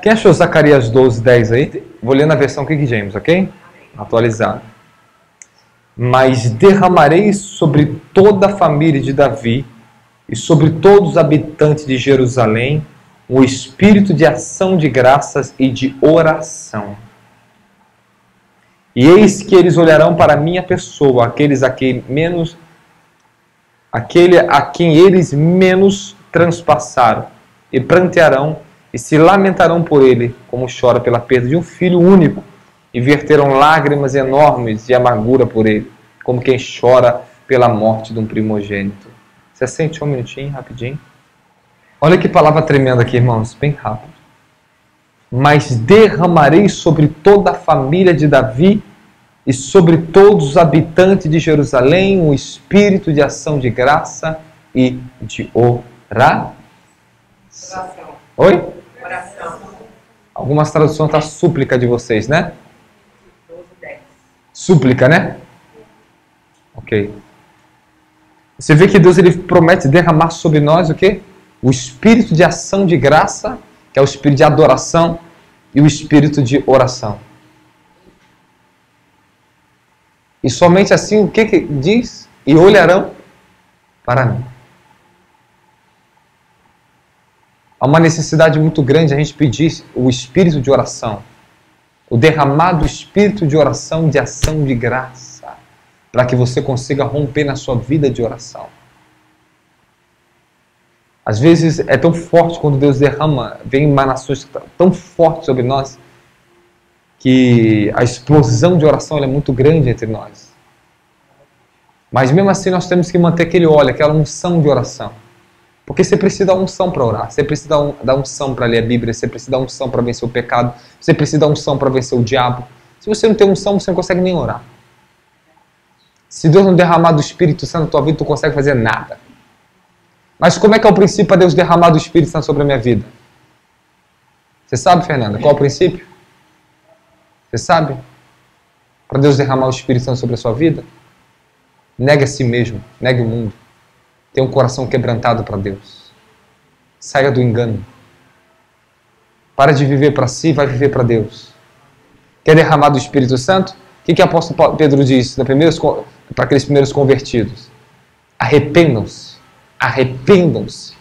Quem achou Zacarias 12, 10 aí? Vou ler na versão King James, ok? Atualizado. Mas derramarei sobre toda a família de Davi e sobre todos os habitantes de Jerusalém o espírito de ação de graças e de oração. E eis que eles olharão para a minha pessoa, aquele a quem eles menos transpassaram, e prantearão e se lamentarão por ele, como chora pela perda de um filho único, e verterão lágrimas enormes de amargura por ele, como quem chora pela morte de um primogênito. Você sente um minutinho, rapidinho? Olha que palavra tremenda aqui, irmãos, bem rápido. Mas derramarei sobre toda a família de Davi e sobre todos os habitantes de Jerusalém um espírito de ação de graça e de oração. Oi? Oração. Algumas traduções tá súplica de vocês, né? Súplica, né? Ok. Você vê que Deus ele promete derramar sobre nós o quê? O espírito de ação de graça, que é o espírito de adoração, e o espírito de oração. E somente assim, o que diz? E olharão para mim. Há uma necessidade muito grande a gente pedir o espírito de oração, o derramado espírito de oração, de ação de graça, para que você consiga romper na sua vida de oração. Às vezes é tão forte quando Deus derrama, vem emanações tão fortes sobre nós, que a explosão de oração é muito grande entre nós. Mas mesmo assim nós temos que manter aquele óleo, aquela unção de oração. Porque você precisa da unção para orar, você precisa da unção para ler a Bíblia, você precisa da unção para vencer o pecado, você precisa da unção para vencer o diabo. Se você não tem unção, você não consegue nem orar. Se Deus não derramar do Espírito Santo na tua vida, tu não consegue fazer nada. Mas como é que é o princípio para Deus derramar do Espírito Santo sobre a minha vida? Você sabe, Fernanda, qual é o princípio? Você sabe? Para Deus derramar o Espírito Santo sobre a sua vida? Negue a si mesmo, negue o mundo. Tenha um coração quebrantado para Deus. Saia do engano. Para de viver para si, vai viver para Deus. Quer derramar do Espírito Santo? O que o apóstolo Pedro diz para aqueles primeiros convertidos? Arrependam-se. Arrependam-se.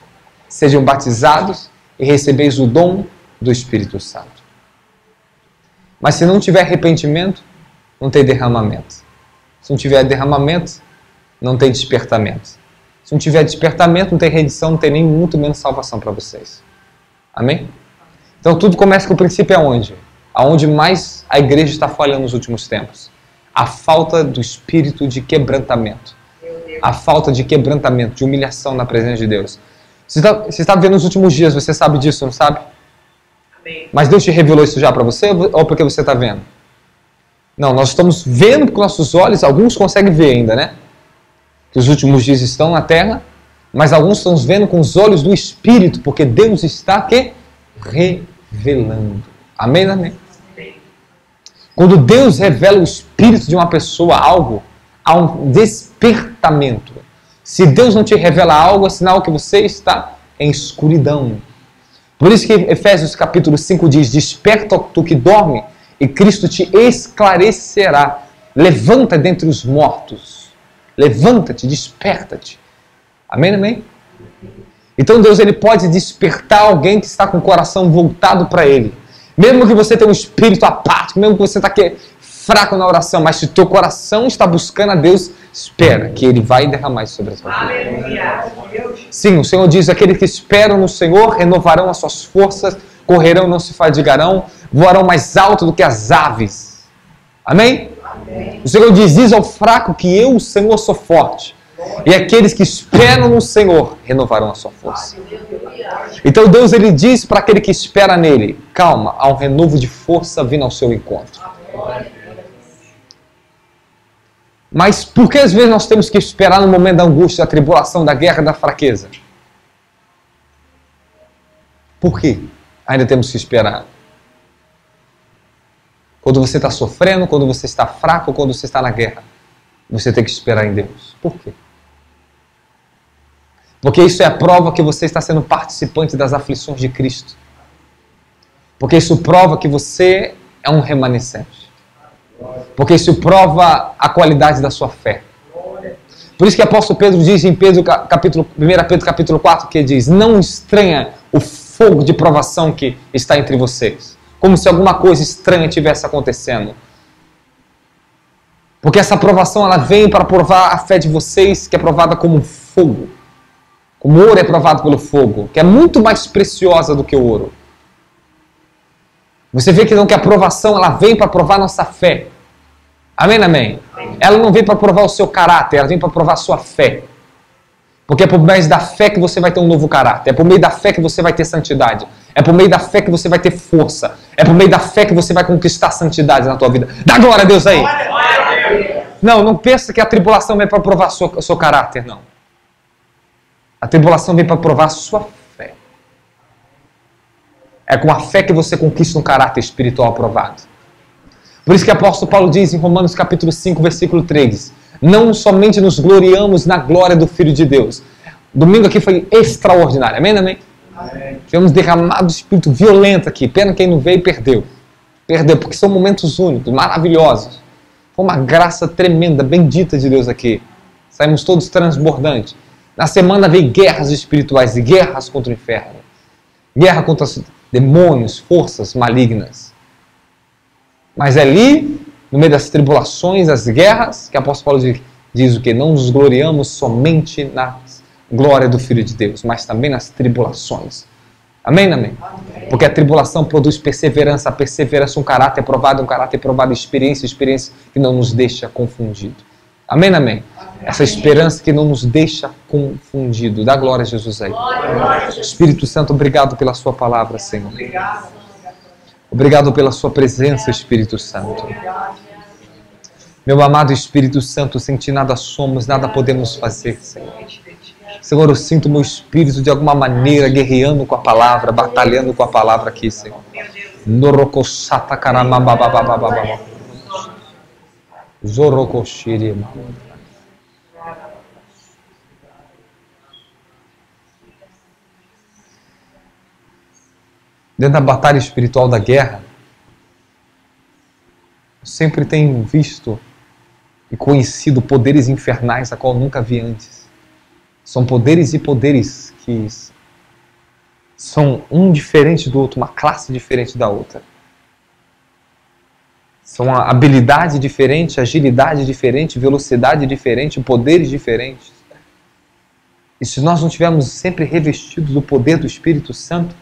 Sejam batizados e recebeis o dom do Espírito Santo. Mas se não tiver arrependimento, não tem derramamento. Se não tiver derramamento, não tem despertamento. Se não tiver despertamento, não tem redenção, não tem nem muito menos salvação para vocês. Amém? Então tudo começa com o princípio aonde? Aonde mais a igreja está falhando nos últimos tempos. A falta do espírito de quebrantamento. A falta de quebrantamento, de humilhação na presença de Deus. Você está vendo nos últimos dias, você sabe disso, não sabe? Amém. Mas Deus te revelou isso já para você ou porque você está vendo? Não, nós estamos vendo com nossos olhos, alguns conseguem ver ainda, né? Que os últimos dias estão na terra, mas alguns estão vendo com os olhos do Espírito, porque Deus está aqui revelando. Amém, amém? Quando Deus revela o Espírito de uma pessoa algo, há um despertamento. Se Deus não te revela algo, é sinal que você está em escuridão. Por isso que Efésios capítulo 5 diz, desperta tu que dorme, e Cristo te esclarecerá. Levanta dentre os mortos. Levanta-te, desperta-te. Amém, amém? Então Deus ele pode despertar alguém que está com o coração voltado para Ele. Mesmo que você tenha um espírito apático, mesmo que você está fraco na oração, mas se o teu coração está buscando a Deus, espera que Ele vai derramar isso sobre a tua vida. Sim, o Senhor diz, aqueles que esperam no Senhor renovarão as suas forças, correrão, não se fadigarão, voarão mais alto do que as aves. Amém? Amém. O Senhor diz ao fraco que eu, o Senhor, sou forte. E aqueles que esperam no Senhor renovarão a sua força. Então Deus ele diz para aquele que espera nele, calma, há um renovo de força vindo ao seu encontro. Mas por que às vezes nós temos que esperar no momento da angústia, da tribulação, da guerra, da fraqueza? Por que ainda temos que esperar? Quando você está sofrendo, quando você está fraco, quando você está na guerra, você tem que esperar em Deus. Por quê? Porque isso é a prova que você está sendo participante das aflições de Cristo. Porque isso prova que você é um remanescente. Porque isso prova a qualidade da sua fé. Por isso que o apóstolo Pedro diz em 1 Pedro capítulo 4, que diz: não estranha o fogo de provação que está entre vocês. Como se alguma coisa estranha estivesse acontecendo. Porque essa provação ela vem para provar a fé de vocês, que é provada como fogo. Como ouro é provado pelo fogo, que é muito mais preciosa do que o ouro. Você vê que não que a provação ela vem para provar nossa fé. Amém, amém? Ela não vem para provar o seu caráter, ela vem para provar a sua fé. Porque é por meio da fé que você vai ter um novo caráter. É por meio da fé que você vai ter santidade. É por meio da fé que você vai ter força. É por meio da fé que você vai conquistar santidade na tua vida. Dá glória a Deus aí. Não pensa que a tribulação vem para provar o seu caráter, não. A tribulação vem para provar a sua fé. É com a fé que você conquista um caráter espiritual aprovado. Por isso que o apóstolo Paulo diz em Romanos capítulo 5, versículo 3: não somente nos gloriamos na glória do Filho de Deus. Domingo aqui foi extraordinário. Amém, amém? Amém. Tivemos derramado espírito violento aqui. Pena quem não veio perdeu. Perdeu, porque são momentos únicos, maravilhosos. Foi uma graça tremenda, bendita de Deus aqui. Saímos todos transbordantes. Na semana veio guerras espirituais e guerras contra o inferno. Guerra contra os demônios, forças malignas. Mas é ali, no meio das tribulações, das guerras, que o apóstolo Paulo diz o quê? Não nos gloriamos somente na glória do Filho de Deus, mas também nas tribulações. Amém, amém? Porque a tribulação produz perseverança, a perseverança um caráter provado, experiência que não nos deixa confundido. Amém, amém? Essa esperança que não nos deixa confundido. Dá glória a Jesus aí. Espírito Santo, obrigado pela sua palavra, Senhor. Obrigado pela sua presença, Espírito Santo. Meu amado Espírito Santo, sem ti nada somos, nada podemos fazer, Senhor. Senhor, eu sinto meu espírito de alguma maneira guerreando com a palavra, batalhando com a palavra aqui, Senhor. Dentro da batalha espiritual da guerra, eu sempre tenho visto e conhecido poderes infernais a qual eu nunca vi antes. São poderes e poderes que são um diferente do outro, uma classe diferente da outra. São uma habilidade diferente, agilidade diferente, velocidade diferente, poderes diferentes. E se nós não estivermos sempre revestidos do poder do Espírito Santo,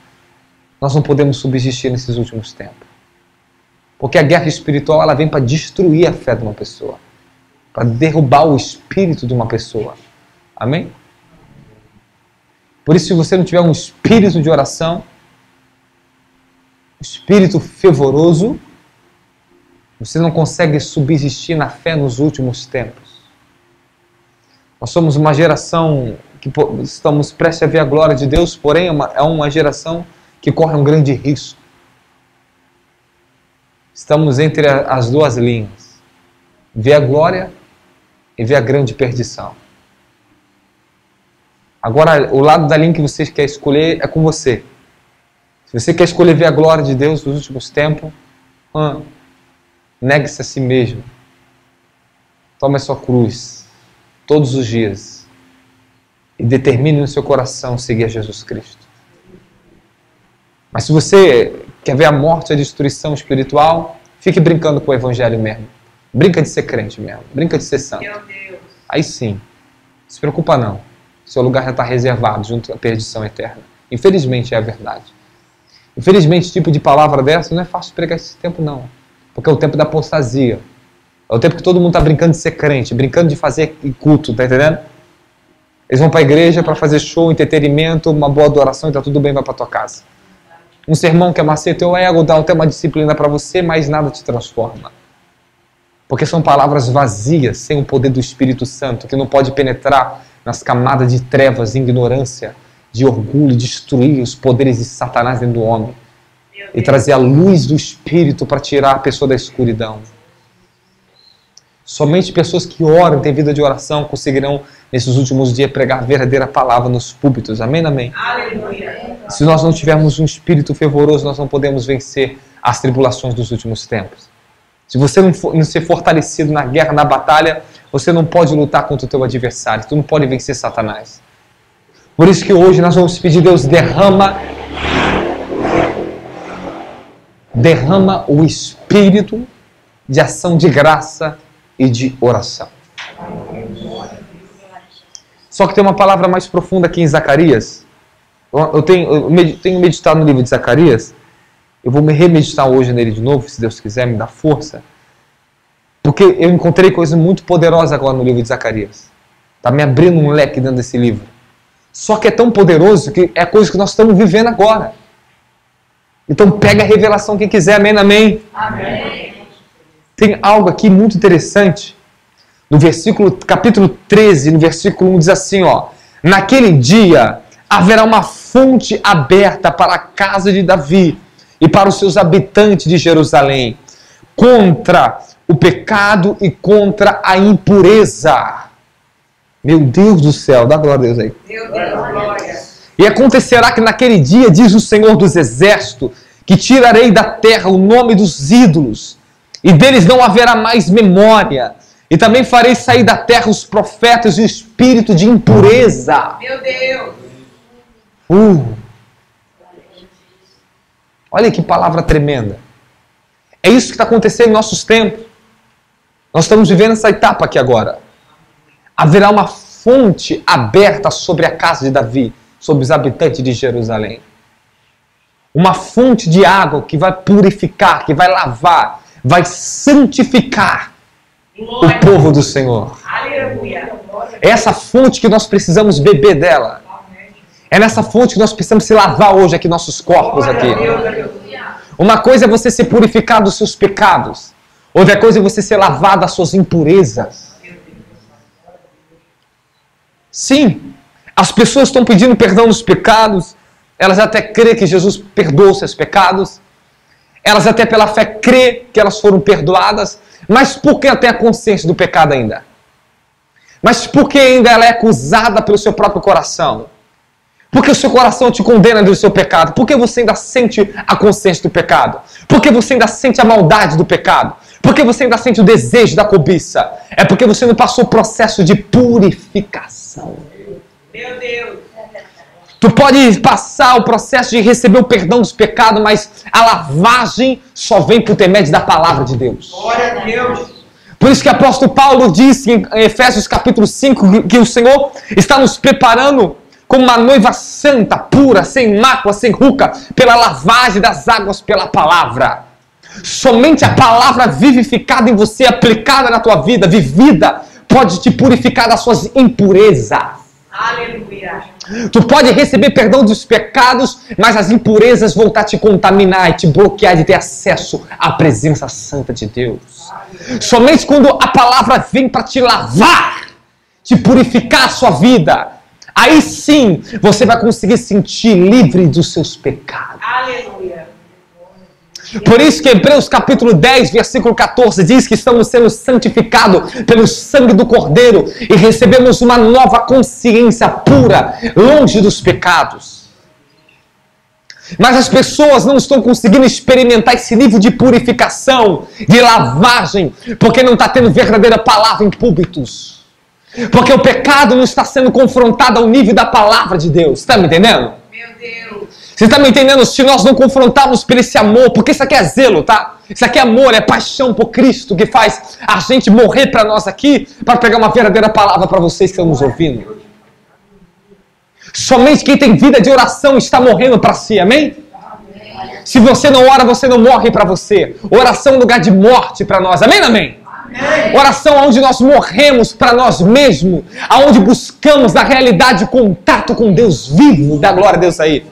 nós não podemos subsistir nesses últimos tempos. Porque a guerra espiritual ela vem para destruir a fé de uma pessoa. Para derrubar o espírito de uma pessoa. Amém? Por isso, se você não tiver um espírito de oração, um espírito fervoroso, você não consegue subsistir na fé nos últimos tempos. Nós somos uma geração que estamos prestes a ver a glória de Deus, porém é uma geração que corre um grande risco. Estamos entre as duas linhas. Ver a glória e ver a grande perdição. Agora, o lado da linha que você quer escolher é com você. Se você quer escolher ver a glória de Deus nos últimos tempos, negue-se a si mesmo. Tome a sua cruz todos os dias e determine no seu coração seguir a Jesus Cristo. Mas se você quer ver a morte e a destruição espiritual, fique brincando com o evangelho mesmo. Brinca de ser crente mesmo. Brinca de ser santo. Aí sim. Não se preocupa não. Seu lugar já está reservado junto à perdição eterna. Infelizmente é a verdade. Infelizmente, esse tipo de palavra dessa não é fácil pregar esse tempo não. Porque é o tempo da apostasia. É o tempo que todo mundo está brincando de ser crente, brincando de fazer culto, tá entendendo? Eles vão para a igreja para fazer show, entretenimento, uma boa adoração e tá tudo bem, vai para tua casa. Um sermão que amacia teu ego, dá até uma disciplina para você, mas nada te transforma. Porque são palavras vazias, sem o poder do Espírito Santo, que não pode penetrar nas camadas de trevas, de ignorância, de orgulho, destruir os poderes de Satanás dentro do homem. E trazer a luz do Espírito para tirar a pessoa da escuridão. Somente pessoas que oram, têm vida de oração, conseguirão, nesses últimos dias, pregar a verdadeira palavra nos púlpitos. Amém, amém? Aleluia. Se nós não tivermos um espírito fervoroso, nós não podemos vencer as tribulações dos últimos tempos. Se você não ser fortalecido na guerra, na batalha, você não pode lutar contra o teu adversário. Tu não pode vencer Satanás. Por isso que hoje nós vamos pedir, Deus, derrama o espírito de ação de graça e de oração. Só que tem uma palavra mais profunda aqui em Zacarias. Eu tenho meditado no livro de Zacarias. Eu vou me remeditar hoje nele de novo, se Deus quiser, me dá força. Porque eu encontrei coisas muito poderosas agora no livro de Zacarias. Está me abrindo um leque dentro desse livro. Só que é tão poderoso que é coisa que nós estamos vivendo agora. Então pega a revelação quem quiser, amém, amém. Amém. Tem algo aqui muito interessante. No capítulo 13, no versículo 1, diz assim, ó. Naquele dia haverá uma fonte aberta para a casa de Davi e para os seus habitantes de Jerusalém, contra o pecado e contra a impureza. Meu Deus do céu, dá glória a Deus aí. Meu Deus, glória. E acontecerá que naquele dia, diz o Senhor dos Exércitos, que tirarei da terra o nome dos ídolos, e deles não haverá mais memória. E também farei sair da terra os profetas e o espírito de impureza. Meu Deus. Olha que palavra tremenda. É isso que está acontecendo em nossos tempos. Nós estamos vivendo essa etapa aqui agora. Haverá uma fonte aberta sobre a casa de Davi, sobre os habitantes de Jerusalém. Uma fonte de água que vai purificar, que vai lavar, vai santificar o povo do Senhor. Aleluia. É essa fonte que nós precisamos beber dela. É nessa fonte que nós precisamos se lavar hoje aqui, nossos corpos aqui. Uma coisa é você se purificar dos seus pecados. Outra coisa é você ser lavado das suas impurezas. Sim, as pessoas estão pedindo perdão dos pecados. Elas até crêem que Jesus perdoou seus pecados. Elas até pela fé crêem que elas foram perdoadas. Mas por que tem a consciência do pecado ainda? Mas por que ainda ela é acusada pelo seu próprio coração? Por que o seu coração te condena do seu pecado? Por que você ainda sente a consciência do pecado? Por que você ainda sente a maldade do pecado? Por que você ainda sente o desejo da cobiça? É porque você não passou o processo de purificação. Meu Deus. Tu pode passar o processo de receber o perdão dos pecados, mas a lavagem só vem por intermédio da palavra de Deus. Glória a Deus. Por isso que o apóstolo Paulo disse em Efésios capítulo 5 que o Senhor está nos preparando como uma noiva santa, pura, sem mácula, sem ruga, pela lavagem das águas pela palavra. Somente a palavra vivificada em você, aplicada na tua vida, vivida, pode te purificar das suas impurezas. Aleluia. Tu pode receber perdão dos pecados, mas as impurezas vão estar te contaminar e te bloquear de ter acesso à presença santa de Deus. Somente quando a palavra vem para te lavar, te purificar a sua vida, aí sim você vai conseguir sentir livre dos seus pecados. Aleluia. Por isso que Hebreus capítulo 10, versículo 14 diz que estamos sendo santificados pelo sangue do Cordeiro e recebemos uma nova consciência pura, longe dos pecados. Mas as pessoas não estão conseguindo experimentar esse nível de purificação, de lavagem, porque não está tendo verdadeira palavra em púlpitos. Porque o pecado não está sendo confrontado ao nível da palavra de Deus. Está me entendendo? Meu Deus. Você está me entendendo? Se nós não confrontarmos por esse amor, porque isso aqui é zelo, tá? Isso aqui é amor, é paixão por Cristo que faz a gente morrer para nós aqui, para pegar uma verdadeira palavra para vocês que estão nos ouvindo. Somente quem tem vida de oração está morrendo para si, amém? Se você não ora, você não morre para você. Oração é um lugar de morte para nós, amém, amém? Oração é onde nós morremos para nós mesmos, aonde buscamos na realidade contato com Deus vivo, dá glória a Deus aí.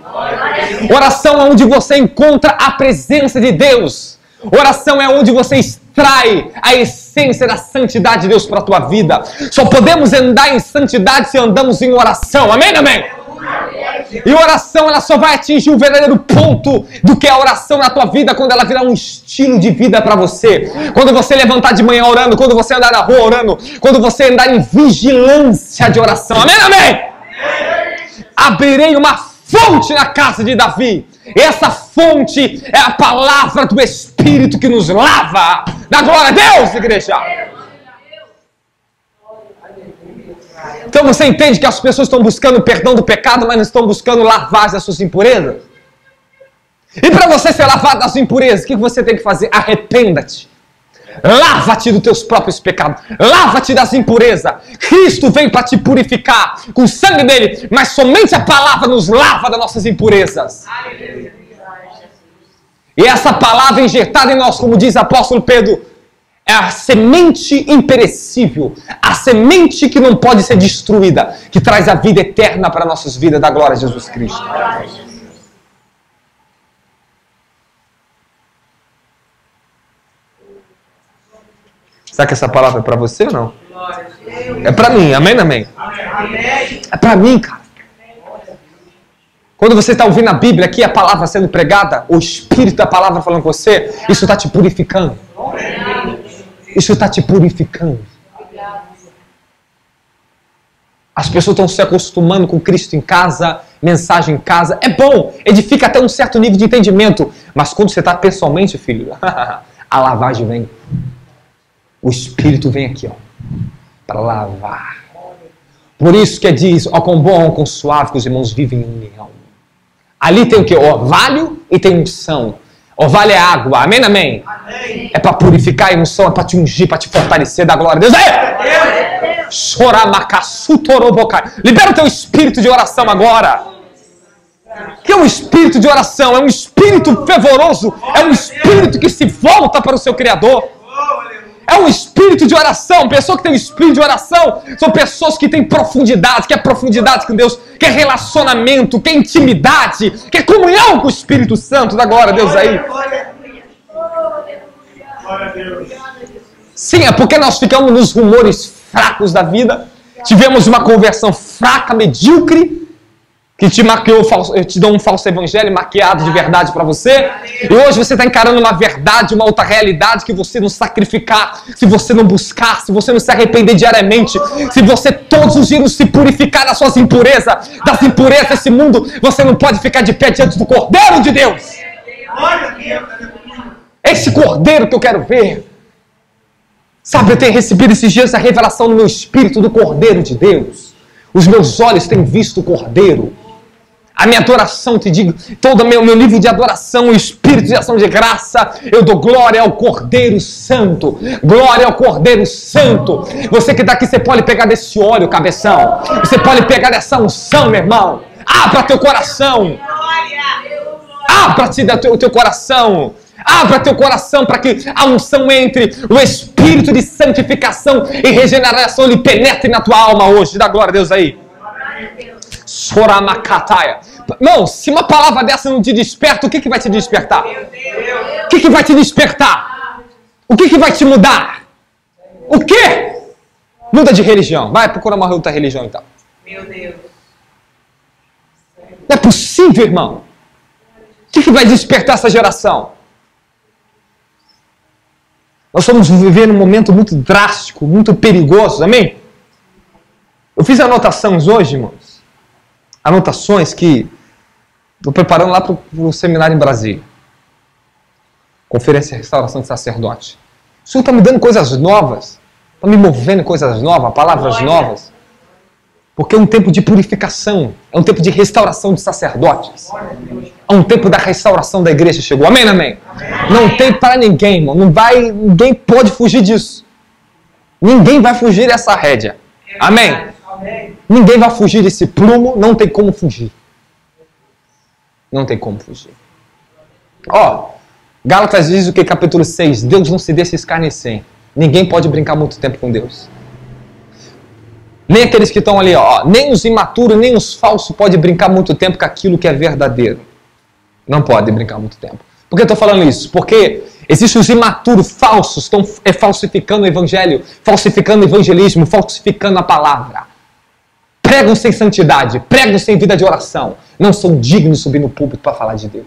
Oração é onde você encontra a presença de Deus. Oração é onde você extrai a essência da santidade de Deus para a tua vida. Só podemos andar em santidade se andamos em oração, amém, amém? E oração, ela só vai atingir o verdadeiro ponto do que é a oração na tua vida quando ela virar um estilo de vida para você. Quando você levantar de manhã orando, quando você andar na rua orando, quando você andar em vigilância de oração. Amém, amém? Abrirei uma fonte na casa de Davi. E essa fonte é a palavra do Espírito que nos lava. Dá glória a Deus, igreja. Então você entende que as pessoas estão buscando perdão do pecado, mas não estão buscando lavagem das suas impurezas? E para você ser lavado das impurezas, o que você tem que fazer? Arrependa-te. Lava-te dos teus próprios pecados. Lava-te das impurezas. Cristo veio para te purificar com o sangue dele, mas somente a palavra nos lava das nossas impurezas. E essa palavra injetada em nós, como diz o apóstolo Pedro, é a semente imperecível, a semente que não pode ser destruída, que traz a vida eterna para nossas vidas, da glória a Jesus Cristo. Será que essa palavra é para você ou não? É para mim, amém, amém? É para mim, cara. Quando você está ouvindo a Bíblia aqui, a palavra sendo pregada, o Espírito da palavra falando com você, isso está te purificando. Isso está te purificando. As pessoas estão se acostumando com Cristo em casa, mensagem em casa. É bom, edifica até um certo nível de entendimento. Mas quando você está pessoalmente, filho, a lavagem vem. O Espírito vem aqui, ó, para lavar. Por isso que diz, ó, quão bom, quão suave que os irmãos vivem em união. Ali tem o que? Orvalho e tem unção. Orvalho é água, amém, amém? Amém. É para purificar, a unção é para te ungir, para te fortalecer, da glória a Deus. Libera o teu espírito de oração agora. O que é um espírito de oração? É um espírito fervoroso, é um espírito que se volta para o seu Criador. É um espírito de oração. Pessoa que tem um espírito de oração são pessoas que têm profundidade, que é profundidade com Deus, que é relacionamento, que é intimidade, que é comunhão com o Espírito Santo. Da glória a Deus aí. Sim, é porque nós ficamos nos rumores fracos da vida. Tivemos uma conversão fraca, medíocre, que te maquiou, te deu um falso evangelho maquiado de verdade para você. E hoje você está encarando uma verdade, uma outra realidade que você não sacrificar, se você não buscar, se você não se arrepender diariamente, se você todos os dias se purificar das suas impurezas, das impurezas desse mundo, você não pode ficar de pé diante do Cordeiro de Deus. Esse Cordeiro que eu quero ver. Sabe, eu tenho recebido esses dias a revelação no meu espírito do Cordeiro de Deus. Os meus olhos têm visto o Cordeiro. A minha adoração, te digo, todo o meu livro de adoração, o espírito de ação de graça, eu dou glória ao Cordeiro Santo. Glória ao Cordeiro Santo. Você que está aqui, você pode pegar desse óleo, cabeção. Você pode pegar dessa unção, meu irmão. Abra teu coração. Abra-te o teu coração. Abra teu coração para que a unção entre, o espírito de santificação e regeneração lhe penetre na tua alma hoje. Dá glória a Deus aí. Soramakataia. Não, se uma palavra dessa não te desperta, o que vai te despertar? O que vai te despertar? O que vai te mudar? O quê? Muda de religião. Vai procurar uma outra religião então. Meu Deus. Não é possível, irmão. O que vai despertar essa geração? Nós estamos vivendo um momento muito drástico, muito perigoso, amém? Eu fiz anotações hoje, irmãos. Anotações que estou preparando lá para o seminário em Brasília. Conferência de Restauração de Sacerdote. O Senhor está me dando coisas novas. Está me movendo em coisas novas, palavras novas. Porque é um tempo de purificação. É um tempo de restauração de sacerdotes. É um tempo da restauração da igreja. Chegou. Amém, amém? Não tem para ninguém, irmão. Ninguém pode fugir disso. Ninguém vai fugir dessa rédea. Amém? Ninguém vai fugir desse prumo. Não tem como fugir. Não tem como fugir. Ó, Gálatas diz o que? Capítulo 6. Deus não se deixa escarnecer. Ninguém pode brincar muito tempo com Deus. Nem aqueles que estão ali, ó. Nem os imaturos, nem os falsos podem brincar muito tempo com aquilo que é verdadeiro. Não podem brincar muito tempo. Por que eu estou falando isso? Porque existem os imaturos falsos, estão falsificando o evangelho, falsificando o evangelismo, falsificando a palavra. Pregam sem santidade, pregam sem vida de oração. Não são dignos de subir no púlpito para falar de Deus.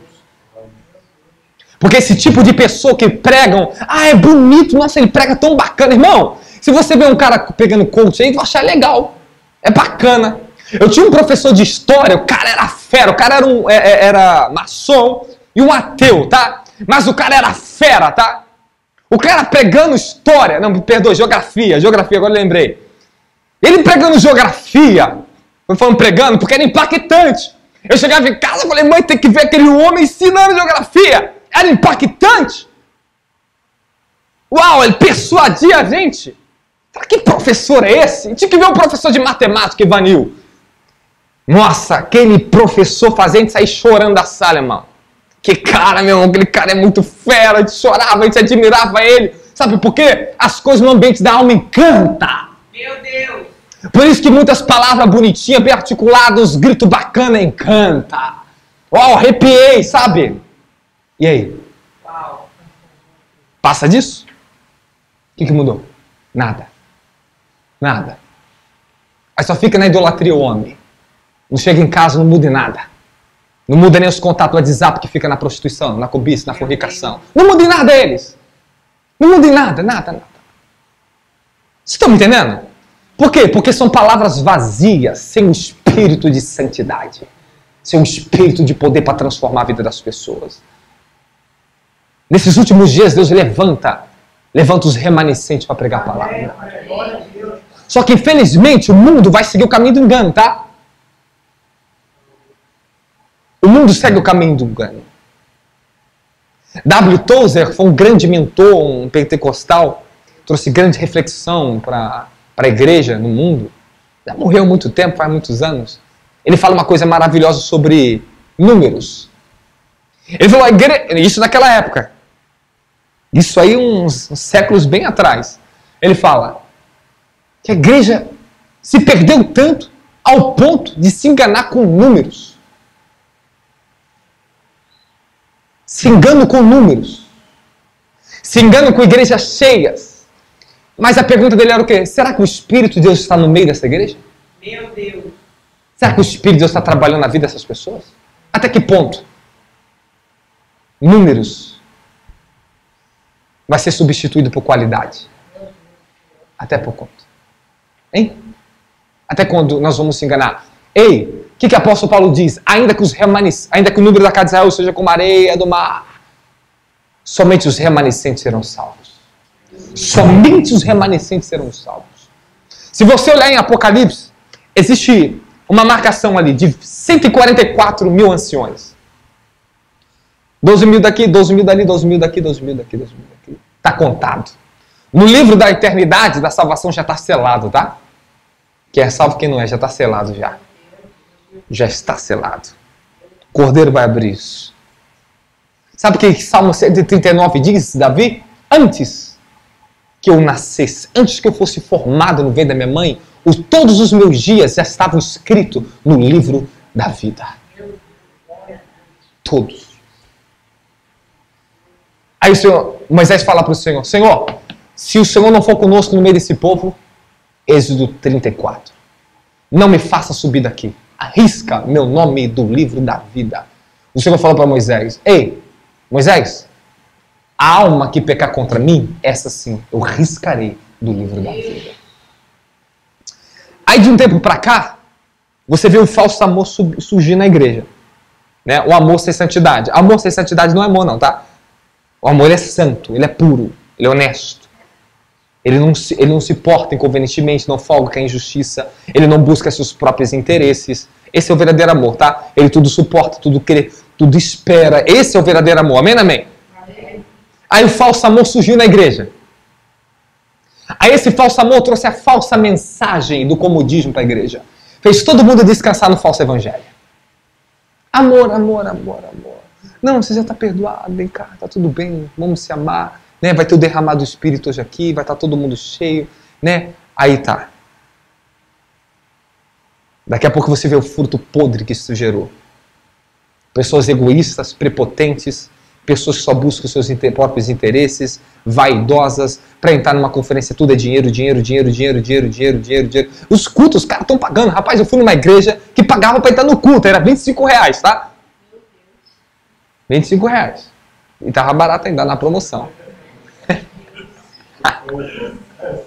Porque esse tipo de pessoa que pregam, é bonito, nossa, ele prega tão bacana. Irmão, se você vê um cara pegando coach aí, vai achar legal. É bacana. Eu tinha um professor de história, o cara era fera. O cara era maçom e um ateu, tá? Mas o cara era fera, tá? O cara pregando história. Não, perdoa, geografia, agora eu lembrei. Ele pregando geografia. Eu falando pregando porque era impactante. Eu chegava em casa e falei, mãe, tem que ver aquele homem ensinando geografia. Era impactante. Uau, ele persuadia a gente. Que professor é esse? Tinha que ver o professor de matemática, Ivanil. Nossa, aquele professor fazia a gente sair chorando da sala, irmão. Que cara, meu irmão, aquele cara é muito fera. A gente chorava, a gente admirava ele. Sabe por quê? As coisas no ambiente da alma encantam. Meu Deus. Por isso que muitas palavras bonitinhas, bem articuladas, grito bacana, encanta. Uau, arrepiei, sabe? E aí? Uau. Passa disso? O que mudou? Nada. Nada. Aí só fica na idolatria o homem. Não chega em casa, não muda em nada. Não muda nem os contatos do WhatsApp que fica na prostituição, na cobiça, na fornicação. Não muda em nada eles. Não muda em nada, nada. Vocês estão me entendendo? Por quê? Porque são palavras vazias, sem um espírito de santidade. Sem um espírito de poder para transformar a vida das pessoas. Nesses últimos dias, Deus levanta os remanescentes para pregar a palavra. Só que, infelizmente, o mundo vai seguir o caminho do engano, tá? O mundo segue o caminho do engano. W. Tozer foi um grande mentor, um pentecostal, trouxe grande reflexão para a igreja no mundo. Já morreu há muito tempo, faz muitos anos. Ele fala uma coisa maravilhosa sobre números. Ele falou, isso naquela época. Isso aí uns séculos bem atrás. Ele fala que a igreja se perdeu tanto ao ponto de se enganar com números. Se enganam com números. Se enganam com igrejas cheias. Mas a pergunta dele era o quê? Será que o Espírito de Deus está no meio dessa igreja? Meu Deus. Será que o Espírito de Deus está trabalhando na vida dessas pessoas? Até que ponto? Números vai ser substituído por qualidade. Até por quanto? Hein? Até quando nós vamos se enganar? Ei, o que o apóstolo Paulo diz? Ainda que o número da casa de Israel seja como a areia do mar, somente os remanescentes serão salvos. Somente os remanescentes serão salvos. Se você olhar em Apocalipse, existe uma marcação ali de 144 mil anciões. 12 mil daqui, 12 mil dali, 12 mil daqui, 12 mil daqui, 12 mil daqui. Está contado. No livro da eternidade, da salvação, já está selado, tá? Quem é salvo, quem não é, já está selado já. Já está selado. O Cordeiro vai abrir isso. Sabe o que Salmo 139 diz, Davi? Antes que eu nascesse, antes que eu fosse formado no ventre da minha mãe, todos os meus dias já estavam escritos no livro da vida. Todos. Aí o Senhor, Moisés fala para o Senhor, Senhor, se o Senhor não for conosco no meio desse povo, Êxodo 34, não me faça subir daqui, arrisca meu nome do livro da vida. O Senhor falou para Moisés, ei, Moisés, a alma que pecar contra mim, essa sim, eu riscarei do livro da vida. Aí de um tempo para cá, você vê o falso amor surgir na igreja. Né? O amor sem santidade. Amor sem santidade não é amor não, tá? O amor é santo, ele é puro, ele é honesto. Ele não se porta inconvenientemente, não folga com a injustiça, ele não busca seus próprios interesses. Esse é o verdadeiro amor, tá? Ele tudo suporta, tudo crê, tudo espera. Esse é o verdadeiro amor, amém, amém? Amém. Aí o falso amor surgiu na igreja. Aí esse falso amor trouxe a falsa mensagem do comodismo para a igreja. Fez todo mundo descansar no falso evangelho. Amor, amor, amor, amor. Não, você já está perdoado, vem cá, tá tudo bem, vamos se amar. Né? Vai ter o derramado do Espírito hoje aqui, vai estar todo mundo cheio. Né? Aí tá. Daqui a pouco você vê o fruto podre que isso gerou. Pessoas egoístas, prepotentes, pessoas que só buscam seus próprios interesses, vaidosas, para entrar numa conferência tudo é dinheiro, dinheiro, dinheiro, dinheiro, dinheiro, dinheiro, dinheiro, dinheiro. Os cultos, os caras estão pagando. Rapaz, eu fui numa igreja que pagava para entrar no culto, era R$25, tá? R$25. E tava barato ainda na promoção.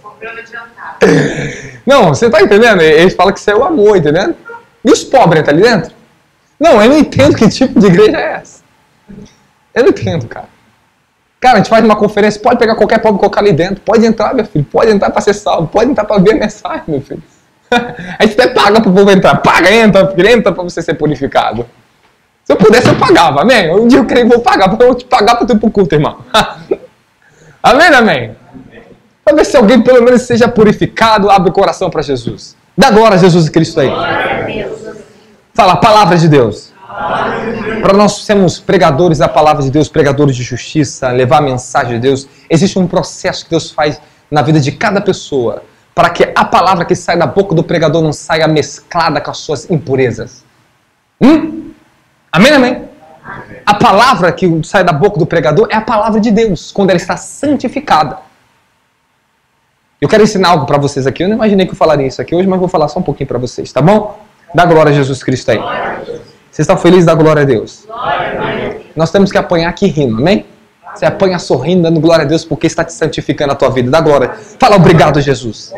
Comprando adiantado. Não, você tá entendendo? Eles falam que isso é o amor, entendendo? E os pobres entram ali dentro? Não, eu não entendo que tipo de igreja é essa. Eu não entendo, cara. Cara, a gente faz uma conferência, pode pegar qualquer povo e colocar ali dentro. Pode entrar, meu filho. Pode entrar para ser salvo. Pode entrar para ver a mensagem, meu filho. A gente até paga para o povo entrar. Paga, entra para você ser purificado. Se eu pudesse, eu pagava. Amém? Um dia eu creio que vou pagar. Porque eu vou te pagar para tu ir pro culto, irmão. Amém, amém? Para ver se alguém pelo menos seja purificado, abre o coração para Jesus. Dá glória a Jesus Cristo aí. Fala a palavra de Deus. Para nós sermos pregadores da palavra de Deus, pregadores de justiça, levar a mensagem de Deus, existe um processo que Deus faz na vida de cada pessoa, para que a palavra que sai da boca do pregador não saia mesclada com as suas impurezas. Amém, amém? A palavra que sai da boca do pregador é a palavra de Deus, quando ela está santificada. Eu quero ensinar algo para vocês aqui. Eu não imaginei que eu falaria isso aqui hoje, mas vou falar só um pouquinho para vocês, tá bom? Dá glória a Jesus Cristo aí. Vocês estão felizes? Dá glória a Deus. Nós temos que apanhar aqui rindo, amém? Você apanha sorrindo, dando glória a Deus, porque está te santificando a tua vida. Dá glória. Fala obrigado, Jesus.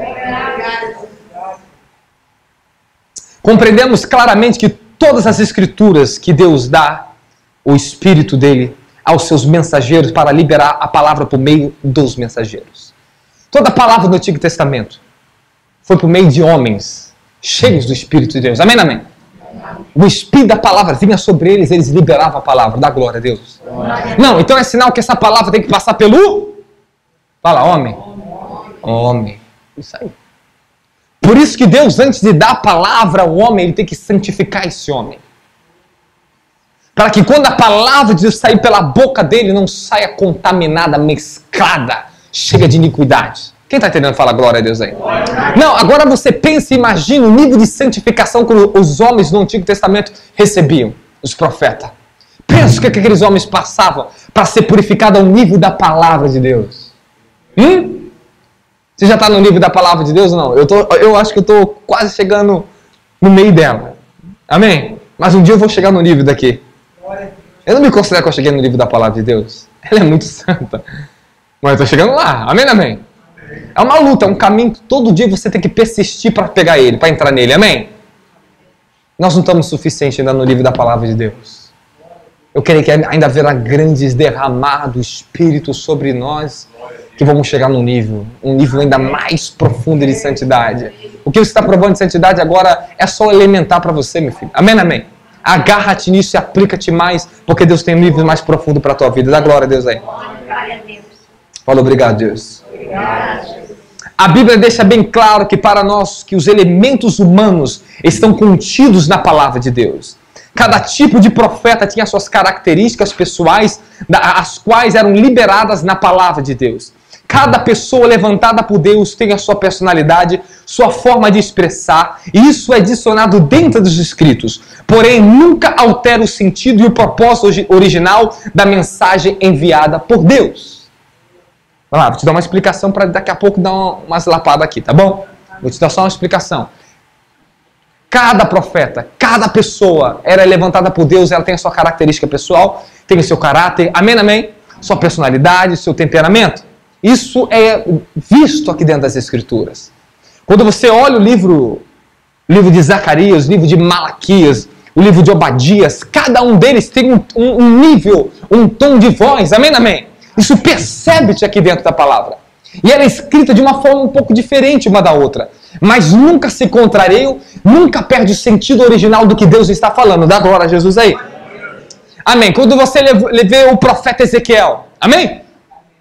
Compreendemos claramente que todas as escrituras que Deus dá, o Espírito dele, aos seus mensageiros para liberar a palavra por meio dos mensageiros. Toda a palavra do Antigo Testamento foi por meio de homens cheios do Espírito de Deus. Amém, amém? O Espírito da palavra vinha sobre eles, eles liberavam a palavra. Dá glória a Deus. Não, então é sinal que essa palavra tem que passar pelo... Fala, homem. Homem. Isso aí. Por isso que Deus, antes de dar a palavra ao homem, ele tem que santificar esse homem. Para que quando a palavra de Deus sair pela boca dele, não saia contaminada, mesclada, cheia de iniquidade. Quem está entendendo falar glória a Deus aí? Não, agora você pensa e imagina o nível de santificação que os homens no Antigo Testamento recebiam, os profetas. Pensa o que aqueles homens passavam para ser purificado ao nível da palavra de Deus. Você já está no nível da palavra de Deus ou não? Eu acho que eu estou quase chegando no meio dela. Amém? Mas um dia eu vou chegar no nível daqui. Eu não me considero que eu cheguei no nível da palavra de Deus. Ela é muito santa. Mas eu estou chegando lá. Amém, amém? É uma luta, é um caminho que todo dia você tem que persistir para pegar ele, para entrar nele. Amém? Nós não estamos suficientes ainda no nível da palavra de Deus. Eu creio que ainda haverá grandes derramar do Espírito sobre nós, que vamos chegar num nível, um nível ainda mais profundo de santidade. O que você está provando de santidade agora é só elementar para você, meu filho. Amém, amém? Agarra-te nisso e aplica-te mais, porque Deus tem um nível mais profundo para a tua vida. Dá glória a Deus aí. Fala obrigado, Deus. A Bíblia deixa bem claro que para nós que os elementos humanos estão contidos na palavra de Deus. Cada tipo de profeta tinha suas características pessoais, as quais eram liberadas na palavra de Deus. Cada pessoa levantada por Deus tem a sua personalidade, sua forma de expressar, e isso é adicionado dentro dos escritos. Porém, nunca altera o sentido e o propósito original da mensagem enviada por Deus. Vai lá, vou te dar uma explicação para daqui a pouco dar umas lapadas aqui, tá bom? Vou te dar só uma explicação. Cada profeta, cada pessoa era levantada por Deus, ela tem a sua característica pessoal, tem o seu caráter, amém, amém? Sua personalidade, seu temperamento. Isso é visto aqui dentro das Escrituras. Quando você olha o livro de Zacarias, o livro de Malaquias, o livro de Obadias, cada um deles tem um nível, um tom de voz, amém, amém? Isso percebe-te aqui dentro da palavra. E ela é escrita de uma forma um pouco diferente uma da outra. Mas nunca se contrariam, nunca perde o sentido original do que Deus está falando. Dá glória a Jesus aí. Amém. Quando você vê o profeta Ezequiel, amém?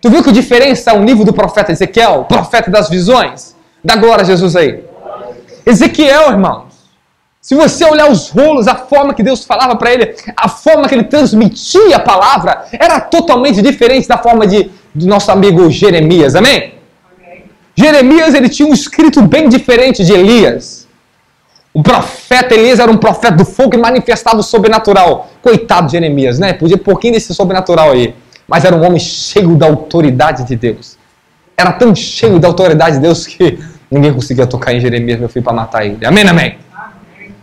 Tu viu que diferença é o nível do profeta Ezequiel, profeta das visões? Dá glória a Jesus aí. Ezequiel, irmãos, se você olhar os rolos, a forma que Deus falava para ele, a forma que ele transmitia a palavra, era totalmente diferente da forma do nosso amigo Jeremias, amém? Jeremias, ele tinha um escrito bem diferente de Elias. O profeta Elias era um profeta do fogo que manifestava o sobrenatural. Coitado de Jeremias, né? Podia um pouquinho desse sobrenatural aí. Mas era um homem cheio da autoridade de Deus. Era tão cheio da autoridade de Deus que ninguém conseguia tocar em Jeremias, meu filho, para matar ele. Amém, amém?